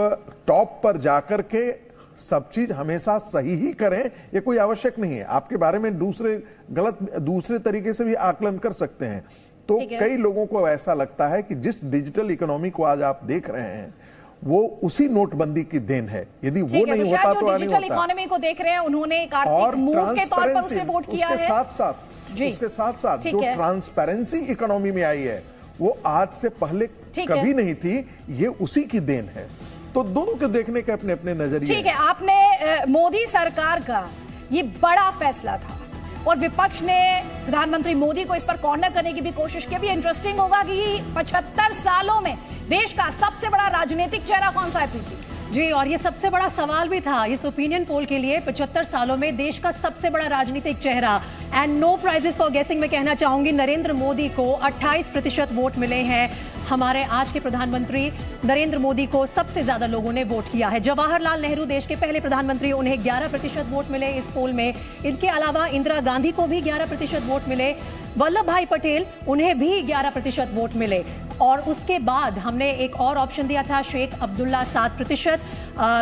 टॉप पर जाकर के सब चीज हमेशा सही ही करें, ये कोई आवश्यक नहीं है। आपके बारे में दूसरे तरीके से भी आकलन कर सकते हैं। तो कई लोगों को ऐसा लगता है कि जिस डिजिटल इकोनॉमी को आज आप देख रहे हैं वो उसी नोटबंदी की देन है। यदि वो नहीं होता तो नहीं होता। इकोनॉमी को देख रहे हैं, उन्होंने एक आर्थिक मूव के तौर पर उसे वोट किया है। उसके साथ साथ जो ट्रांसपेरेंसी इकोनॉमी में आई है वो आज से पहले कभी नहीं थी, ये उसी की देन है। तो दोनों के देखने के अपने अपने नजरिए। ठीक है, आपने मोदी सरकार का ये बड़ा फैसला था और विपक्ष ने प्रधानमंत्री मोदी को इस पर कॉर्नर करने की भी कोशिश की। भी इंटरेस्टिंग होगा कि 75 सालों में देश का सबसे बड़ा राजनीतिक चेहरा कौन सा है प्रीति? जी, और ये सबसे बड़ा सवाल भी था इस ओपिनियन पोल के लिए। 75 सालों में देश का सबसे बड़ा राजनीतिक चेहरा, एंड नो प्राइजेस फॉर गेसिंग मैं कहना चाहूंगी, नरेंद्र मोदी को 28% वोट मिले हैं। हमारे आज के प्रधानमंत्री नरेंद्र मोदी को सबसे ज्यादा लोगों ने वोट किया है। जवाहरलाल नेहरू देश के पहले प्रधानमंत्री, उन्हें 11% वोट मिले इस पोल में। इनके अलावा इंदिरा गांधी को भी 11% वोट मिले। वल्लभ भाई पटेल, उन्हें भी 11% वोट मिले। और उसके बाद हमने एक और ऑप्शन दिया था, शेख अब्दुल्ला 7%,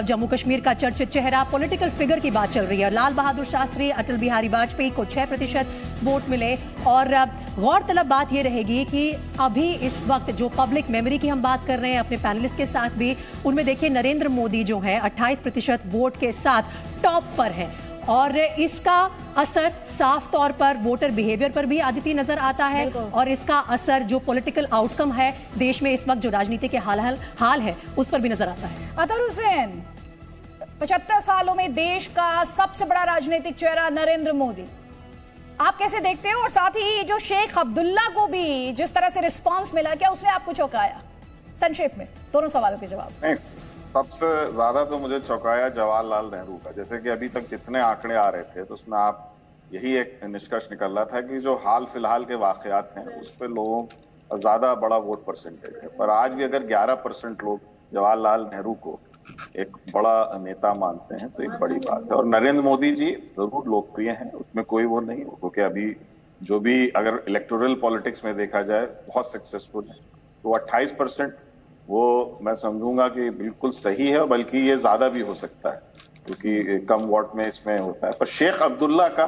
जम्मू कश्मीर का चर्चित चेहरा, पॉलिटिकल फिगर की बात चल रही है। लाल बहादुर शास्त्री, अटल बिहारी वाजपेयी को 6% वोट मिले। और गौरतलब बात यह रहेगी कि अभी इस वक्त जो पब्लिक मेमोरी की हम बात कर रहे हैं अपने पैनलिस्ट के साथ भी, उनमें देखिए नरेंद्र मोदी जो है 28% वोट के साथ टॉप पर है। और इसका असर साफ तौर पर वोटर बिहेवियर पर भी आदित्य नजर आता है, और इसका असर जो पॉलिटिकल आउटकम है देश में इस वक्त जो राजनीति के हाल है उस पर भी नजर आता है। अतहर हुसैन, 75 सालों में देश का सबसे बड़ा राजनीतिक चेहरा नरेंद्र मोदी, आप कैसे देखते हो? और साथ ही जो शेख अब्दुल्ला को भी जिस तरह से रिस्पांस मिला, क्या उसने आपको चौंकाया? संक्षेप में दोनों सवालों के जवाब। सबसे ज्यादा तो मुझे चौंकाया जवाहरलाल नेहरू का। जैसे कि अभी तक जितने आंकड़े आ रहे थे तो उसमें आप यही एक निष्कर्ष निकल रहा था कि जो हाल फिलहाल के वाकयात हैं उस पर लोगों का ज्यादा बड़ा वोट परसेंटेज है। पर आज भी अगर 11% लोग जवाहरलाल नेहरू को एक बड़ा नेता मानते हैं तो एक बड़ी बात है। और नरेंद्र मोदी जी जरूर लोकप्रिय हैं, उसमें कोई वो नहीं, क्योंकि अभी जो भी अगर इलेक्टोरल पॉलिटिक्स में देखा जाए बहुत सक्सेसफुल है। तो 28% वो मैं समझूंगा कि बिल्कुल सही है, बल्कि ये ज्यादा भी हो सकता है क्योंकि कम वोट में इसमें होता है। पर शेख अब्दुल्ला का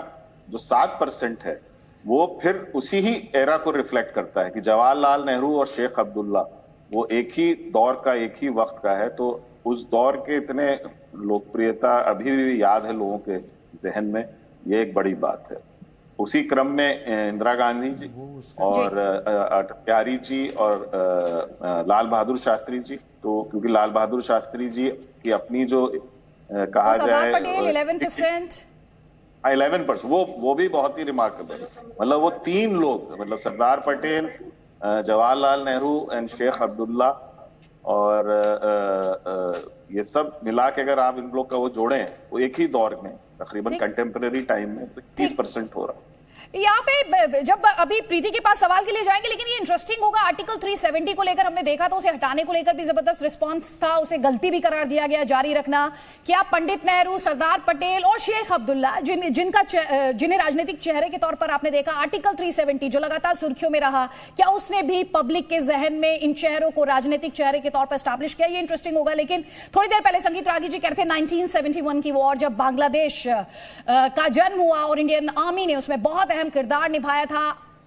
जो 7% है वो फिर उसी ही एरा को रिफ्लेक्ट करता है कि जवाहरलाल नेहरू और शेख अब्दुल्ला वो एक ही दौर का, एक ही वक्त का है। तो उस दौर के इतने लोकप्रियता अभी भी याद है लोगों के जहन में, ये एक बड़ी बात है। उसी क्रम में इंदिरा गांधी जी और अटल बिहारी जी और लाल बहादुर शास्त्री जी, तो क्योंकि लाल बहादुर शास्त्री जी की अपनी जो कहा जाए 11%, वो भी बहुत ही रिमार्केबल है। मतलब वो तीन लोग, मतलब सरदार पटेल, जवाहरलाल नेहरू एंड शेख अब्दुल्ला, और ये सब मिला के अगर आप इन लोग का वो जोड़े वो एक ही दौर में तकरीबन कंटेम्परेरी टाइम में 30% हो रहा है। यहाँ पे जब अभी प्रीति के पास सवाल के लिए जाएंगे, लेकिन ये इंटरेस्टिंग होगा, आर्टिकल 370 को लेकर हमने देखा तो उसे हटाने को लेकर भी जबरदस्त रिस्पांस था, उसे गलती भी करार दिया गया, जारी रखना। क्या पंडित नेहरू, सरदार पटेल और शेख अब्दुल्ला जिन्हें राजनीतिक चेहरे के तौर पर आपने देखा, आर्टिकल 370 जो लगातार सुर्खियों में रहा, क्या उसने भी पब्लिक के जहन में इन चेहरों को राजनीतिक चेहरे के तौर पर स्टैब्लिश किया? ये इंटरेस्टिंग होगा। लेकिन थोड़ी देर पहले संगीत रागी जी कहते थे 1971 की वॉर, जब बांग्लादेश का जन्म हुआ और इंडियन आर्मी ने उसमें बहुत किरदार निभाया था।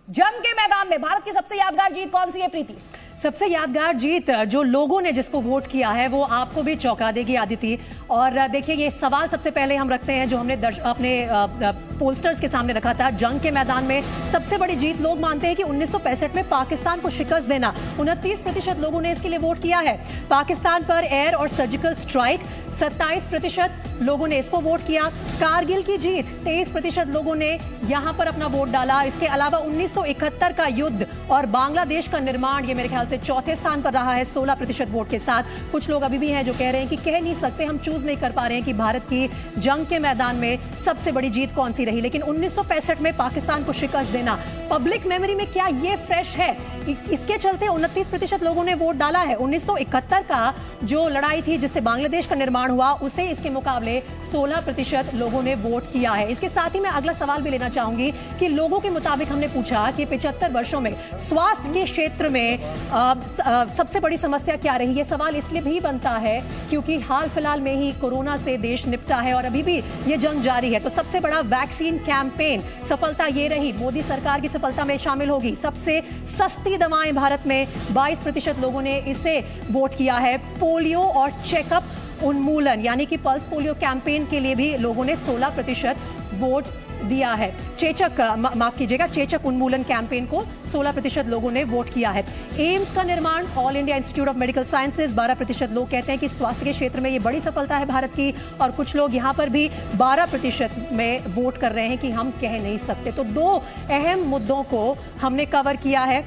जंग के मैदान में भारत की सबसे यादगार जीत कौन सी है प्रीति? सबसे यादगार जीत जो लोगों ने जिसको वोट किया है वो आपको भी चौंका देगी आदिति। और देखिए ये सवाल सबसे पहले हम रखते हैं जो हमने अपने पोलस्टर्स के सामने रखा था। जंग के मैदान में सबसे बड़ी जीत लोग मानते हैं कि 1965 में पाकिस्तान को शिकस्त देना। 29% लोगों ने इसके लिए वोट किया है। पाकिस्तान पर एयर और सर्जिकल स्ट्राइक 27% लोगों ने इसको वोट किया। कारगिल की जीत 23% लोगों ने यहां पर अपना वोट डाला। इसके अलावा 1971 का युद्ध और बांग्लादेश का निर्माण ये मेरे ख्याल से चौथे स्थान पर रहा है 16% वोट के साथ। कुछ लोग अभी भी हैं जो कह रहे हैं कि कह नहीं सकते, हम चूज नहीं कर पा रहे हैं कि भारत की जंग के मैदान में सबसे बड़ी जीत कौन सी रही। लेकिन 1965 में पाकिस्तान को शिकस्त देना पब्लिक मेमोरी में क्या ये फ्रेश है? इसके चलते 29% लोगों ने वोट डाला है। 1971 का जो लड़ाई थी जिससे बांग्लादेश का निर्माण हुआ, उसे इसके मुकाबले 16% लोगों ने वोट किया है। इसके साथ ही मैं अगला सवाल भी लेना चाहूंगी कि लोगों के मुताबिक हमने पूछा कि 75 वर्षों में स्वास्थ्य के क्षेत्र में सबसे बड़ी समस्या क्या रही। ये सवाल इसलिए भी बनता है क्योंकि हाल फिलहाल में ही कोरोना से देश निपटा है और अभी भी ये जंग जारी है। तो सबसे बड़ा वैक्सीन कैंपेन सफलता ये रही, मोदी सरकार की सफलता में शामिल होगी। सबसे सस्ती दवाएं भारत में 22% लोगों ने इसे वोट किया है। पोलियो और चेकअप उन्मूलन यानी कि पल्स पोलियो कैंपेन के लिए भी लोगों ने 16% वोट दिया है। चेचक माफ कीजिएगा, चेचक उन्मूलन कैंपेन को 16% लोगों ने वोट किया है। एम्स का निर्माण all India institute of medical sciences 12% लोग कहते हैं कि स्वास्थ्य के क्षेत्र में ये बड़ी सफलता है भारत की। और कुछ लोग यहाँ पर भी 12% में वोट कर रहे हैं कि हम कह नहीं सकते। तो दो अहम मुद्दों को हमने कवर किया है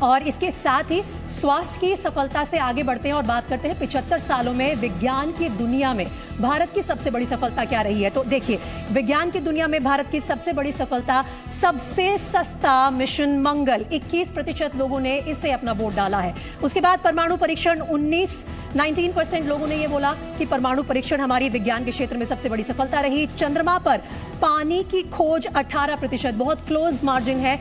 और इसके साथ ही स्वास्थ्य की सफलता से आगे बढ़ते हैं और बात करते हैं 75 सालों में विज्ञान की दुनिया में भारत की सबसे बड़ी सफलता क्या रही है। तो देखिए, विज्ञान की दुनिया में भारत की सबसे बड़ी सफलता सबसे सस्ता मिशन मंगल, 21% लोगों ने इसे अपना वोट डाला है। उसके बाद परमाणु परीक्षण 19% लोगों ने यह बोला कि परमाणु परीक्षण हमारी विज्ञान के क्षेत्र में सबसे बड़ी सफलता रही। चंद्रमा पर पानी की खोज 18%, बहुत क्लोज मार्जिन है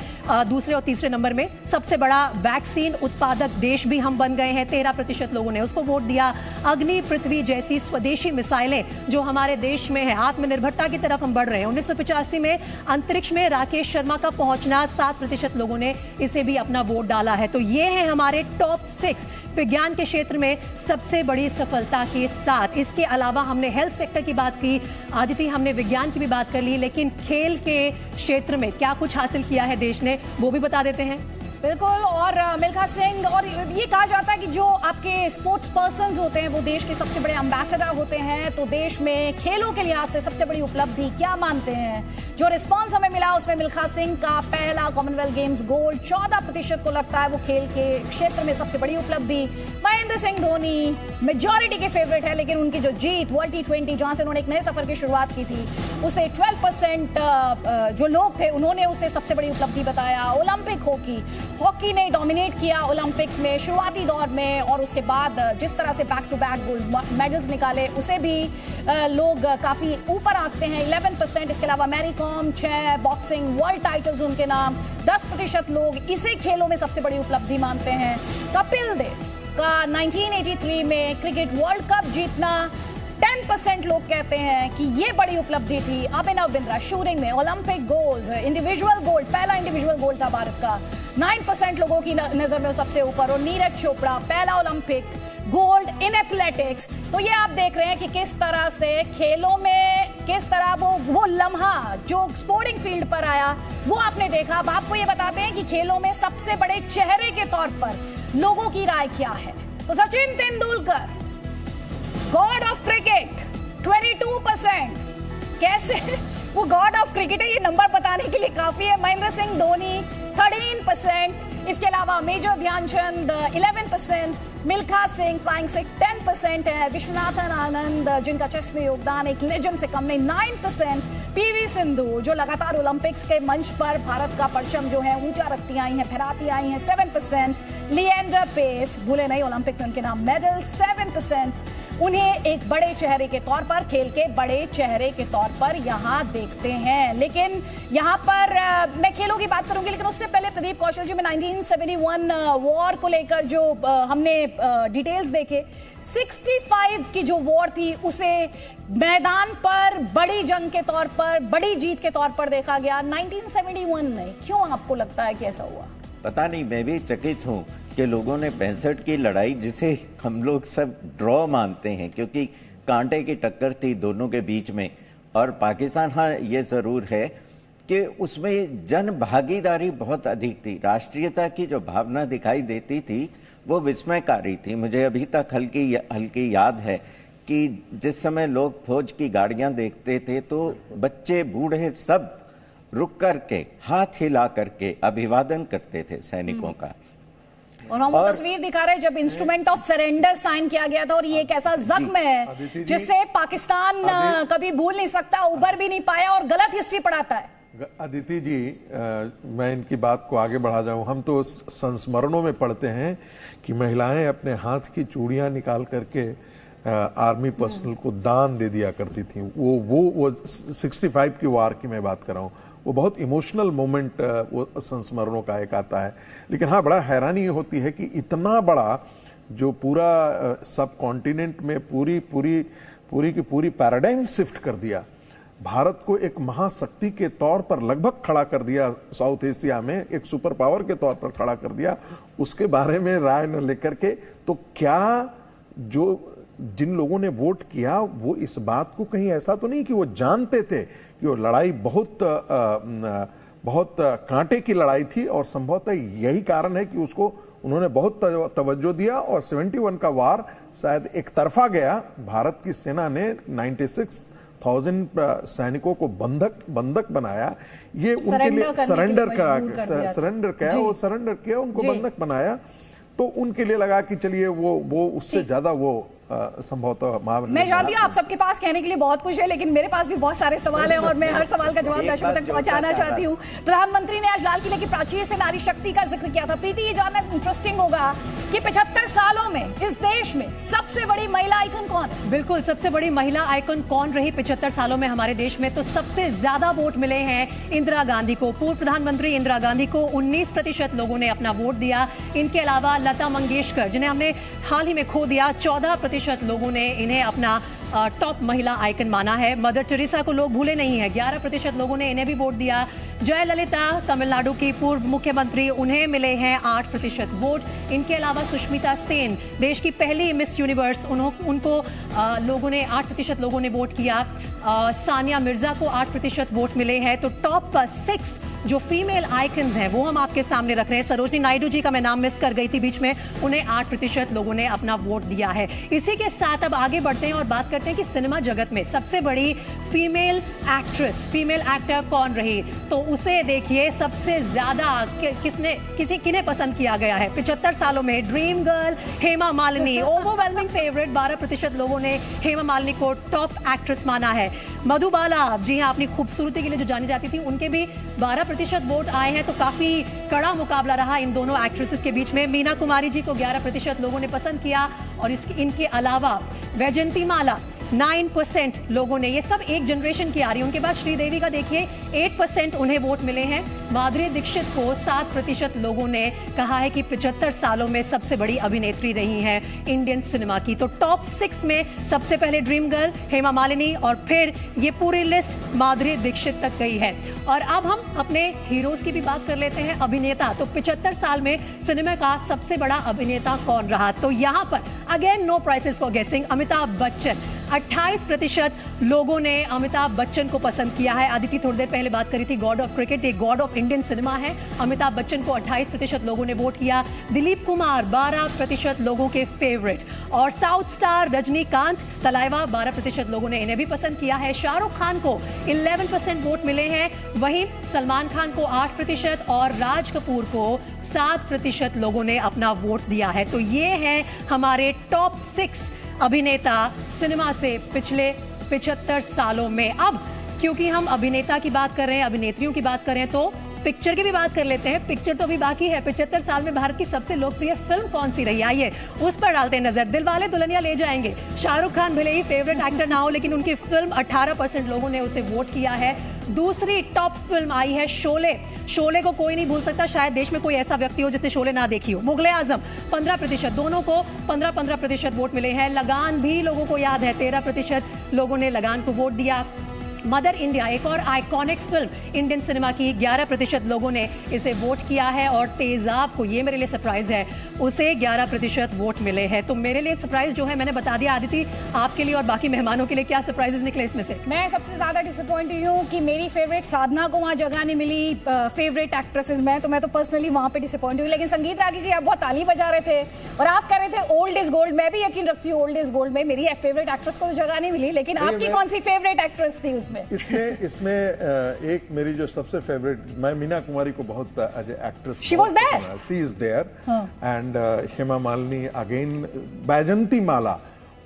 दूसरे और तीसरे नंबर में। सबसे बड़ा वैक्सीन उत्पादक देश भी हम बन गए हैं, 13% लोगों ने उसको वोट दिया। अग्नि पृथ्वी जैसी स्वदेशी मिसाइलें जो हमारे देश में है, आत्मनिर्भरता की तरफ हम बढ़ रहे हैं। 1985 में अंतरिक्ष में राकेश शर्मा का पहुंचना, 7% लोगों ने इसे भी अपना वोट डाला है। तो ये है हमारे टॉप 6 विज्ञान के क्षेत्र में सबसे बड़ी सफलता के साथ। इसके अलावा हमने हेल्थ सेक्टर की बात की, आदिति हमने विज्ञान की भी बात कर ली, लेकिन खेल के क्षेत्र में क्या कुछ हासिल किया है देश ने वो भी बता देते हैं। बिल्कुल। और मिल्खा सिंह, और ये कहा जाता है कि जो आपके स्पोर्ट्स पर्सन्स होते हैं वो देश के सबसे बड़े एम्बेसडर होते हैं। तो देश में खेलों के लिहाज से सबसे बड़ी उपलब्धि क्या मानते हैं? जो रिस्पांस हमें मिला उसमें मिल्खा सिंह का पहला कॉमनवेल्थ गेम्स गोल्ड, 14% को लगता है वो खेल के क्षेत्र में सबसे बड़ी उपलब्धि। महेंद्र सिंह धोनी मेजॉरिटी के फेवरेट है, लेकिन उनकी जो जीत वर्ल्ड T20 जहां से उन्होंने एक नए सफर की शुरुआत की थी, उसे 12% जो लोग थे उन्होंने उसे सबसे बड़ी उपलब्धि बताया। ओलंपिक हॉकी ने डोमिनेट किया ओलंपिक्स में शुरुआती दौर में, और उसके बाद जिस तरह से back to back gold medals निकाले उसे भी लोग काफी ऊपर आंकते हैं, 11%। इसके अलावा Mary Kom 6, boxing world titles उनके नाम, 10% लोग इसे खेलों में सबसे बड़ी उपलब्धि मानते हैं। कपिल देव का 1983 में क्रिकेट वर्ल्ड कप जीतना, 10% लोग कहते हैं कि ये बड़ी उपलब्धि थी। अभिनव बिंद्रा शूटिंग में ओलंपिक गोल्ड, इंडिविजुअल गोल्ड, पहला इंडिविजुअल गोल्ड था भारत का, 9% लोगों की नजर में सबसे ऊपर। और नीरज चोपड़ा पहला ओलंपिक गोल्ड इन एथलेटिक्स। तो ये आप देख रहे हैं कि किस तरह से खेलों में किस तरह वो लम्हा जो स्पोर्टिंग फील्ड पर आया वो आपने देखा। अब आपको ये बताते हैं कि खेलों में सबसे बड़े चेहरे के तौर पर लोगों की राय क्या है। तो Sachin Tendulkar God of cricket 22%, कैसे वो गॉड ऑफ क्रिकेट है ये नंबर बताने के लिए काफी है। महेंद्र सिंह धोनी 13%, इसके अलावा मेजर ध्यानचंद 11%, मिल्खा सिंह फ्लाइंग सिख 10% है, विश्वनाथन आनंद जिनका चेस में योगदान एक लेजेंड से कम नहीं 9%, पीवी सिंधु जो लगातार ओलंपिक्स के मंच पर भारत का परचम जो है ऊंचा रखती आई हैं, फहराती आई हैं 7%, लिएंडर पेस भूले नहीं ओलंपिक में उनके नाम मेडल 7%। उन्हें एक बड़े चेहरे के तौर पर, खेल के बड़े चेहरे के तौर पर यहां देखते हैं। लेकिन यहां पर मैं खेलों की बात करूंगी, लेकिन उससे पहले प्रदीप कौशल जी में 1971 वॉर को लेकर जो हमने डिटेल्स देखे, 65 की जो वॉर थी उसे मैदान पर बड़ी जंग के तौर पर, बड़ी जीत के तौर पर देखा गया, 1971 नहीं। क्यों आपको लगता है कि ऐसा हुआ? पता नहीं, मैं भी चकित हूँ कि लोगों ने 65 की लड़ाई, जिसे हम लोग सब ड्रॉ मानते हैं, क्योंकि कांटे की टक्कर थी दोनों के बीच में। और पाकिस्तान, हाँ ये ज़रूर है कि उसमें जन भागीदारी बहुत अधिक थी, राष्ट्रीयता की जो भावना दिखाई देती थी वो विस्मयकारी थी। मुझे अभी तक हल्की याद है कि जिस समय लोग फौज की गाड़ियां देखते थे तो बच्चे बूढ़े सब रुक करके हाथ हिला करके अभिवादन करते थे सैनिकों का। और हम तस्वीर दिखा रहे हैं जब इंस्ट्रूमेंट ऑफ सरेंडर साइन किया गया था, और ये एक ऐसा जख्म है जिससे पाकिस्तान कभी भूल नहीं सकता, उबर भी नहीं पाया और गलत हिस्ट्री पढ़ाता है। अदिति जी, मैं इनकी बात को आगे बढ़ा जाऊं। हम तो संस्मरणों में पढ़ते हैं कि महिलाएं अपने हाथ की चूड़ियां निकाल करके आर्मी पर्सनल को दान दे दिया करती थी। वो 65 की वार की मैं बात कर रहा हूँ। वो बहुत इमोशनल मोमेंट वो संस्मरणों का एक आता है। लेकिन हाँ, बड़ा हैरानी होती है कि इतना बड़ा जो पूरा सब कॉन्टिनेंट में पूरी पैराडाइम शिफ्ट कर दिया, भारत को एक महाशक्ति के तौर पर लगभग खड़ा कर दिया, साउथ एशिया में एक सुपर पावर के तौर पर खड़ा कर दिया, उसके बारे में राय न लेकर के, तो क्या जो जिन लोगों ने वोट किया वो इस बात को कहीं ऐसा तो नहीं कि वो जानते थे कि वो लड़ाई बहुत कांटे की लड़ाई थी, और संभवतः यही कारण है कि उसको उन्होंने बहुत तवज्जो दिया और 71 का वार शायद एक तरफा गया। भारत की सेना ने 96,000 सैनिकों को बंधक बनाया। ये उनके लिए सरेंडर किया, उनको बंधक बनाया। तो उनके लिए लगा कि चलिए वो उससे ज्यादा वो संभवतः। मैं जानती हूँ आप सबके पास कहने के लिए बहुत कुछ है, लेकिन मेरे पास भी बहुत सारे सवाल हैं और मैं हर सवाल का जवाब दर्शकों तक पहुंचाना चाहती हूँ। प्रधानमंत्री ने आज लाल किले की प्राचीर से नारी शक्ति का जिक्र किया था। प्रीति, ये जानना इंटरेस्टिंग होगा कि 75 सालों में इस देश में सबसे बड़ी महिला आइकन कौन है? बिल्कुल, सबसे बड़ी महिला आइकन कौन रही 75 सालों में हमारे देश में? तो सबसे ज्यादा वोट मिले हैं इंदिरा गांधी को। पूर्व प्रधानमंत्री इंदिरा गांधी को 19% लोगों ने अपना वोट दिया। इनके अलावा लता मंगेशकर, जिन्हें हमने हाल ही में खो दिया, 14% लोगों ने इन्हें अपना टॉप महिला आइकन माना है। मदर टेरेसा को लोग भूले नहीं है, 11% लोगों ने इन्हें भी वोट दिया। जयललिता, तमिलनाडु की पूर्व मुख्यमंत्री, उन्हें मिले हैं 8% वोट। इनके अलावा सुष्मिता सेन, देश की पहली मिस यूनिवर्स, उनको लोगों ने 8% लोगों ने वोट किया। सानिया मिर्जा को 8% वोट मिले हैं। तो टॉप 6 जो फीमेल आइकन्स हैं वो हम आपके सामने रख रहे हैं। सरोजनी नायडू जी का मैं नाम मिस कर गई थी बीच में, उन्हें 8% लोगों ने अपना वोट दिया है। इसी के साथ अब आगे बढ़ते हैं और बात करते हैं कि सिनेमा जगत में सबसे बड़ी फीमेल एक्ट्रेस, फीमेल एक्टर कौन रही। तो उसे देखिए, सबसे ज्यादा किन्हें पसंद किया गया है 75 सालों में? Dream girl Hema Malini, overwhelming favourite, 12% लोगों ने हेमा मालिनी को टॉप एक्ट्रेस माना है। मधुबाला, जी हाँ, अपनी खूबसूरती के लिए जो जानी जाती थी, उनके भी 12% वोट आए हैं। तो काफी कड़ा मुकाबला रहा इन दोनों एक्ट्रेसेस के बीच में। मीना कुमारी जी को 11% लोगों ने पसंद किया, और इनके अलावा वैजयंती माला 9% लोगों ने, ये सब एक जनरेशन की आ रही है। उनके बाद श्रीदेवी का देखिए 8% उन्हें वोट मिले हैं। माधुरी दीक्षित को 7% लोगों ने कहा है कि 75 सालों में सबसे बड़ी अभिनेत्री रही हैं इंडियन सिनेमा की। तो टॉप 6 में सबसे पहले ड्रीम गर्ल हेमा मालिनी, और फिर ये पूरी लिस्ट माधुरी दीक्षित तक गई है। और अब हम अपने हीरोज की भी बात कर लेते हैं, अभिनेता। तो 75 साल में सिनेमा का सबसे बड़ा अभिनेता कौन रहा? तो यहाँ पर अगेन नो प्राइसेस फॉर गेसिंग, अमिताभ बच्चन। 28% लोगों ने अमिताभ बच्चन को पसंद किया है। आदित्य थोड़ी देर पहले बात करी थी गॉड ऑफ क्रिकेट, ये गॉड ऑफ इंडियन सिनेमा है। अमिताभ बच्चन को 28% लोगों ने वोट किया। दिलीप कुमार 12% लोगों के फेवरेट, और साउथ स्टार रजनीकांत तलाइवा 12% लोगों ने इन्हें भी पसंद किया है। शाहरुख खान को 11% वोट मिले हैं, वहीं सलमान खान को 8% और राज कपूर को 7% लोगों ने अपना वोट दिया है। तो ये हैं हमारे टॉप 6 अभिनेता सिनेमा से पिछले 75 सालों में। अब क्योंकि हम अभिनेता की बात कर रहे हैं, अभिनेत्रियों की बात कर रहे हैं, तो पिक्चर की भी बात कर लेते हैं। पिक्चर तो अभी बाकी है। 75 साल में भारत की सबसे लोकप्रिय फिल्म कौन सी रही, आइए उस पर डालते हैं नजर। दिलवाले दुल्हनिया ले जाएंगे। शाहरुख खान भले ही फेवरेट एक्टर ना हो, लेकिन उनकी फिल्म 18% लोगों ने उसे वोट किया है। दूसरी टॉप फिल्म आई है शोले। शोले को कोई नहीं भूल सकता, शायद देश में कोई ऐसा व्यक्ति हो जिसने शोले ना देखी हो। मुगले आजम 15%, दोनों को 15% वोट मिले हैं। लगान भी लोगों को याद है, 13% लोगों ने लगान को वोट दिया। मदर इंडिया, एक और आइकॉनिक फिल्म इंडियन सिनेमा की, 11% लोगों ने इसे वोट किया है और तेजाब को, ये मेरे लिए सरप्राइज है, उसे 11% वोट मिले हैं। तो मेरे लिए सरप्राइज जो है मैंने बता दिया। आदिति, आपके लिए और बाकी मेहमानों के लिए क्या सरप्राइजेस निकले इसमें से? मैं सबसे ज्यादा डिसअपॉइंटेड हूँ कि मेरी फेवरेट साधना को वहाँ जगह नहीं मिली फेवरेट एक्ट्रेसेस में, तो मैं तो पर्सनली वहाँ पे डिसअपॉइंट हुई। लेकिन संगीत रागी जी, आप बहुत ताली बजा रहे थे और आप कह रहे थे ओल्ड इज गोल्ड। मैं भी यकीन रखती हूँ ओल्ड इज गोल्ड में मेरी फेवरेट एक्ट्रेस को तो जगह नहीं मिली, लेकिन आपकी कौन सी फेवरेट एक्ट्रेस थी उसमें? इसमें एक मेरी जो सबसे फेवरेट, मैं मीना कुमारी को बहुत as a actress, she was there, she is there, and Hema Malini again, Vyjayanthi Mala,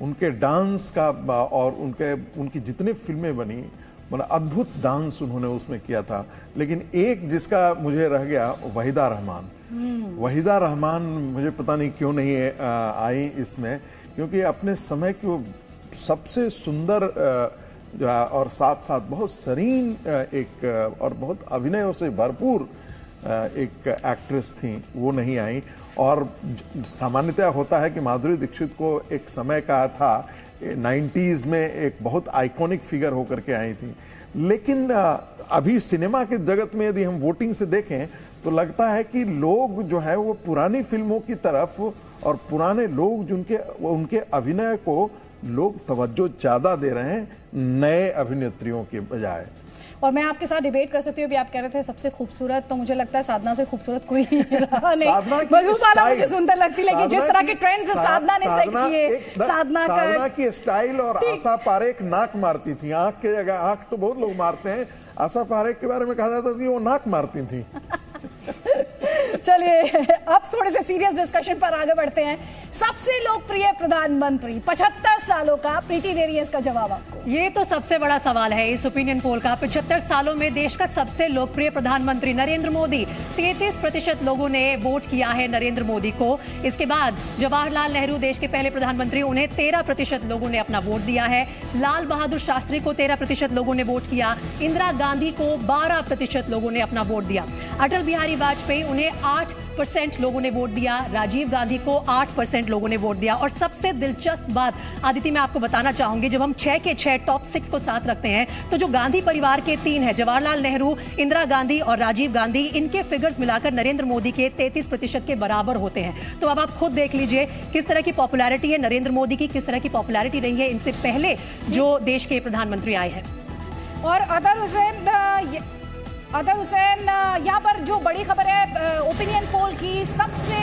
उनके डांस का और उनकी जितने फिल्में बनी, मतलब अद्भुत डांस उन्होंने उसमें किया था। लेकिन एक जिसका मुझे रह गया, वहीदा रहमान। वहीदा रहमान मुझे पता नहीं क्यों नहीं आई इसमें, क्योंकि अपने समय की वो सबसे सुंदर और साथ साथ बहुत सरीन एक और बहुत अभिनयों से भरपूर एक एक्ट्रेस थी, वो नहीं आई। और सामान्यतः होता है कि माधुरी दीक्षित को एक समय कहा था 90s में एक बहुत आइकॉनिक फिगर होकर के आई थी, लेकिन अभी सिनेमा के जगत में यदि हम वोटिंग से देखें तो लगता है कि लोग जो है वो पुरानी फिल्मों की तरफ, और पुराने लोग जिनके उनके अभिनय को लोग तवज्जो ज्यादा दे रहे हैं नए अभिनेत्रियों के बजाय। और मैं आपके साथ डिबेट कर सकती हूँ। अभी आप कह रहे थे सबसे खूबसूरत, तो मुझे लगता है साधना से खूबसूरत कोई रहा नहीं। मधुबाला मुझे सुंदर लगती, लेकिन जिस तरह के ट्रेंड्स साधना ने सेट किए, साधना की स्टाइल, और आशा पारेख नाक मारती थी, आंख के जगह, आंख तो बहुत लोग मारते हैं, आशा पारेख के बारे में कहा जाता था कि वो नाक मारती थी। चलिए अब थोड़े से सीरियस डिस्कशन पर आगे बढ़ते हैं। सबसे लोकप्रिय प्रधानमंत्री 75 सालों का, प्रीति दे रही है इसका जवाब आपको। ये तो सबसे बड़ा सवाल है इस ओपिनियन पोल का। 75 सालों में देश का सबसे लोकप्रिय प्रधानमंत्री नरेंद्र मोदी, 33% लोगों ने वोट किया है नरेंद्र मोदी को। इसके बाद जवाहरलाल नेहरू देश के पहले प्रधानमंत्री, उन्हें 13% लोगों ने अपना वोट दिया है। लाल बहादुर शास्त्री को 13% लोगों ने वोट किया। इंदिरा गांधी को 12% लोगों ने अपना वोट दिया। अटल बिहारी वाजपेयी, उन्हें 8% लोगों ने वोट दिया। राजीव गांधी को 8% लोगों ने वोट दिया। और सबसे दिलचस्प बात आदिति मैं आपको बताना चाहूंगी, जब हम 6 के 6 टॉप 6 को साथ रखते हैं तो जो गांधी परिवार के 3 हैं, जवाहरलाल नेहरू, इंदिरा गांधी और राजीव गांधी, इनके फिगर्स मिलाकर नरेंद्र मोदी के 33% के बराबर होते हैं। तो अब आप खुद देख लीजिए किस तरह की पॉपुलैरिटी है नरेंद्र मोदी की, किस तरह की पॉपुलैरिटी रही है इनसे पहले जो देश के प्रधानमंत्री आए हैं। और अदर हुसैन, यहाँ पर जो बड़ी खबर है ओपिनियन पोल की, सबसे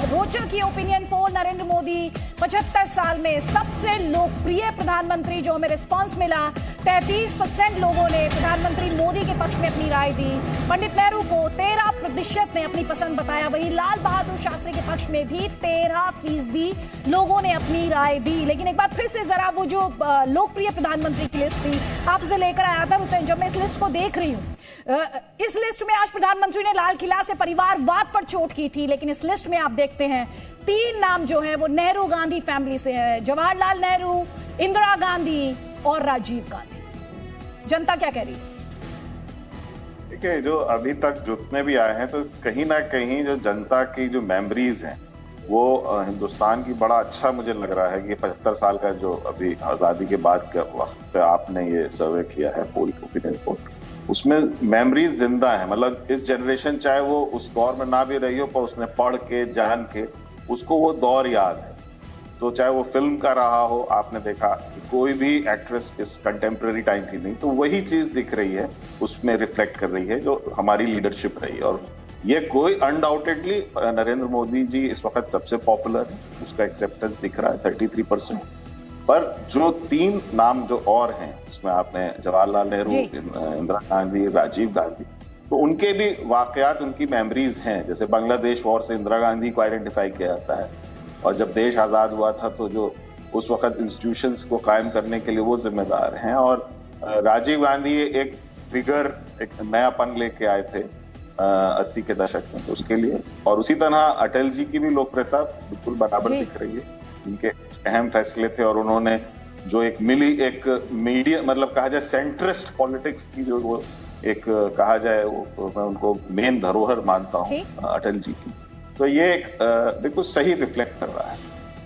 रोचक ये ओपिनियन पोल, नरेंद्र मोदी 75 साल में सबसे लोकप्रिय प्रधानमंत्री, जो हमें रिस्पांस मिला, 33% लोगों ने प्रधानमंत्री मोदी के पक्ष में अपनी राय दी। पंडित नेहरू को 13% ने अपनी पसंद बताया। वहीं लाल बहादुर शास्त्री के पक्ष में भी 13% लोगों ने अपनी राय दी। लेकिन एक बार फिर से जरा वो जो लोकप्रिय प्रधानमंत्री की लिस्ट थी आपसे लेकर आया था हुसैन, जब मैं इस लिस्ट को देख रही हूँ, इस लिस्ट में आज प्रधानमंत्री ने लाल किला से परिवारवाद पर चोट की थी, लेकिन इस लिस्ट में आप देखते हैं 3 नाम जो है वो नेहरू गांधी फैमिली से है, जवाहरलाल नेहरू, इंदिरा गांधी और राजीव गांधी। जनता क्या कह रही है? देखिए, जो अभी तक जितने भी आए हैं, तो कहीं ना कहीं जो जनता की जो मेमोरीज हैं वो हिंदुस्तान की बड़ा अच्छा मुझे लग रहा है कि 75 साल का जो अभी आजादी के बाद के वक्त पे आपने ये सर्वे किया है, पोल, ओपिनियन पोल, उसमें मेमोरीज जिंदा है। मतलब इस जनरेशन चाहे वो उस दौर में ना भी रही हो, पर उसने पढ़ के, जान के, उसको वो दौर याद है। तो चाहे वो फिल्म का रहा हो, आपने देखा कि कोई भी एक्ट्रेस इस कंटेम्प्रेरी टाइम की नहीं, तो वही चीज दिख रही है, उसमें रिफ्लेक्ट कर रही है जो हमारी लीडरशिप रही है। और ये कोई अनडाउटेडली नरेंद्र मोदी जी इस वक्त सबसे पॉपुलर है, उसका एक्सेप्टेंस दिख रहा है 33%। पर जो 3 नाम जो और हैं, इसमें आपने जवाहरलाल नेहरू, इंदिरा गांधी, राजीव गांधी, तो उनके भी वाकयात, उनकी मेमोरीज हैं। जैसे बांग्लादेश वॉर से इंदिरा गांधी को आइडेंटिफाई किया जाता है, और जब देश आजाद हुआ था तो जो उस वक्त इंस्टीट्यूशंस को कायम करने के लिए वो जिम्मेदार हैं। और राजीव गांधी एक फिगर, एक नयापन लेके आए थे 80 के दशक में, तो उसके लिए। और उसी तरह अटल जी की भी लोकप्रियता बिल्कुल बराबर दिख रही है। उनके अहम फैसले थे, और उन्होंने जो एक मीडिया, मतलब कहा जाए सेंट्रिस्ट पॉलिटिक्स की जो वो एक कहा जाए, वो मैं उनको मेन धरोहर मानता हूँ अटल जी की। तो ये एक बिल्कुल सही रिफ्लेक्ट कर रहा है।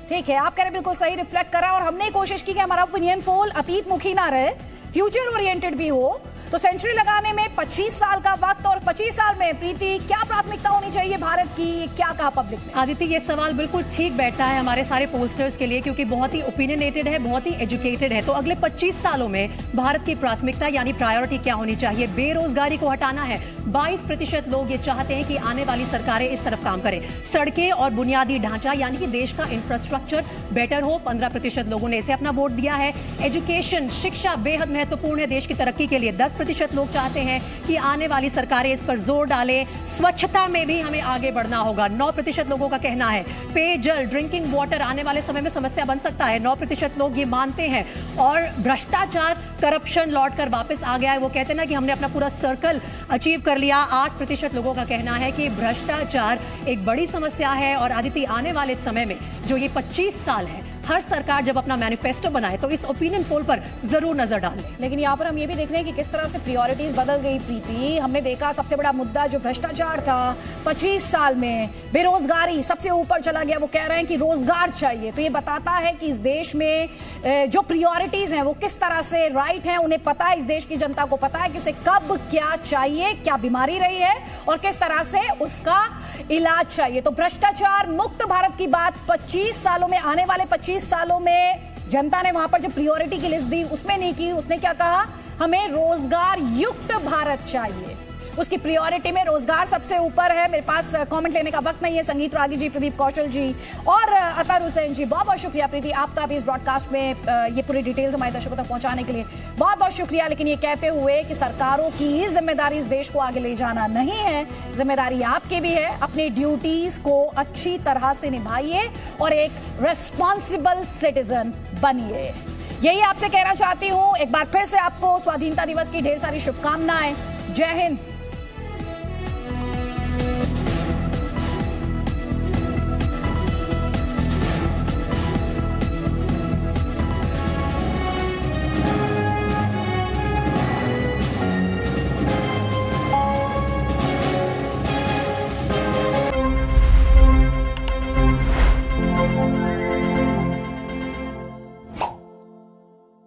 ठीक है, आप कह रहे बिल्कुल सही रिफ्लेक्ट कर रहा है। और हमने कोशिश की कि हमारा ओपिनियन पोल अतीत मुखी ना रहे, फ्यूचर ओरिएंटेड भी हो, तो सेंचुरी लगाने में 25 साल का वक्त, और 25 साल में प्रीति क्या प्राथमिकता होनी चाहिए भारत की, क्या कहा पब्लिक ने? आदित्य, ये सवाल बिल्कुल ठीक बैठा है हमारे सारे पोलस्टर्स के लिए, क्योंकि बहुत ही ओपिनियनेटेड है, बहुत ही एजुकेटेड है। तो अगले 25 सालों में भारत की प्राथमिकता यानी प्रायोरिटी क्या होनी चाहिए? बेरोजगारी को हटाना है। 22% लोग ये चाहते हैं कि आने वाली सरकारें इस तरफ काम करें। सड़कें और बुनियादी ढांचा यानी कि देश का इंफ्रास्ट्रक्चर बेटर हो, 15% लोगों ने इसे अपना वोट दिया है। एजुकेशन, शिक्षा बेहद महत्वपूर्ण है देश की तरक्की के लिए, 10% लोग चाहते हैं कि आने वाली सरकारें इस पर जोर डालें। स्वच्छता में भी हमें आगे बढ़ना होगा, 9% लोगों का कहना है। पेयजल, ड्रिंकिंग वाटर आने वाले समय में समस्या बन सकता है, 9% लोग ये मानते हैं। और भ्रष्टाचार, करप्शन लौट कर वापस आ गया है, वो कहते हैं ना कि हमने अपना पूरा सर्कल अचीव कर लिया। 8% लोगों का कहना है कि भ्रष्टाचार एक बड़ी समस्या है। और आदित्य, आने वाले समय में जो ये 25 साल है, हर सरकार जब अपना मैनिफेस्टो बनाए तो इस ओपिनियन पोल पर जरूर नजर डालें। लेकिन यहाँ पर हम ये भी देख रहे हैं कि किस तरह से प्रायोरिटीज बदल गई प्रीति। हमने देखा सबसे बड़ा मुद्दा जो भ्रष्टाचार था 25 साल में, बेरोजगारी सबसे ऊपर चला गया। वो कह रहे हैं कि रोजगार चाहिए। तो ये बताता है कि इस देश में जो प्रायोरिटीज हैं वो किस तरह से राइट हैं। उन्हें पता है, इस देश की जनता को पता है कि उसे कब क्या चाहिए, क्या बीमारी रही है और किस तरह से उसका इलाज चाहिए। तो भ्रष्टाचार मुक्त भारत की बात 25 सालों में, आने वाले 25 सालों में जनता ने वहां पर जब प्रायोरिटी की लिस्ट दी उसमें नहीं की। उसने क्या कहा? हमें रोजगार युक्त भारत चाहिए। उसकी प्रायोरिटी में रोजगार सबसे ऊपर है। मेरे पास कमेंट लेने का वक्त नहीं है। संगीत रागी जी, प्रदीप कौशल जी और अतर हुसैन जी, बहुत बहुत शुक्रिया प्रीति आपका भी इस ब्रॉडकास्ट में ये पूरी डिटेल्स हमारे दर्शकों तक पहुंचाने के लिए बहुत बहुत शुक्रिया। लेकिन ये कहते हुए कि सरकारों की ही जिम्मेदारी इस देश को आगे ले जाना नहीं है, जिम्मेदारी आपकी भी है। अपनी ड्यूटीज को अच्छी तरह से निभाइए और एक रेस्पॉन्सिबल सिटीजन बनिए। यही आपसे कहना चाहती हूं। एक बार फिर से आपको स्वाधीनता दिवस की ढेर सारी शुभकामनाएं। जय हिंद।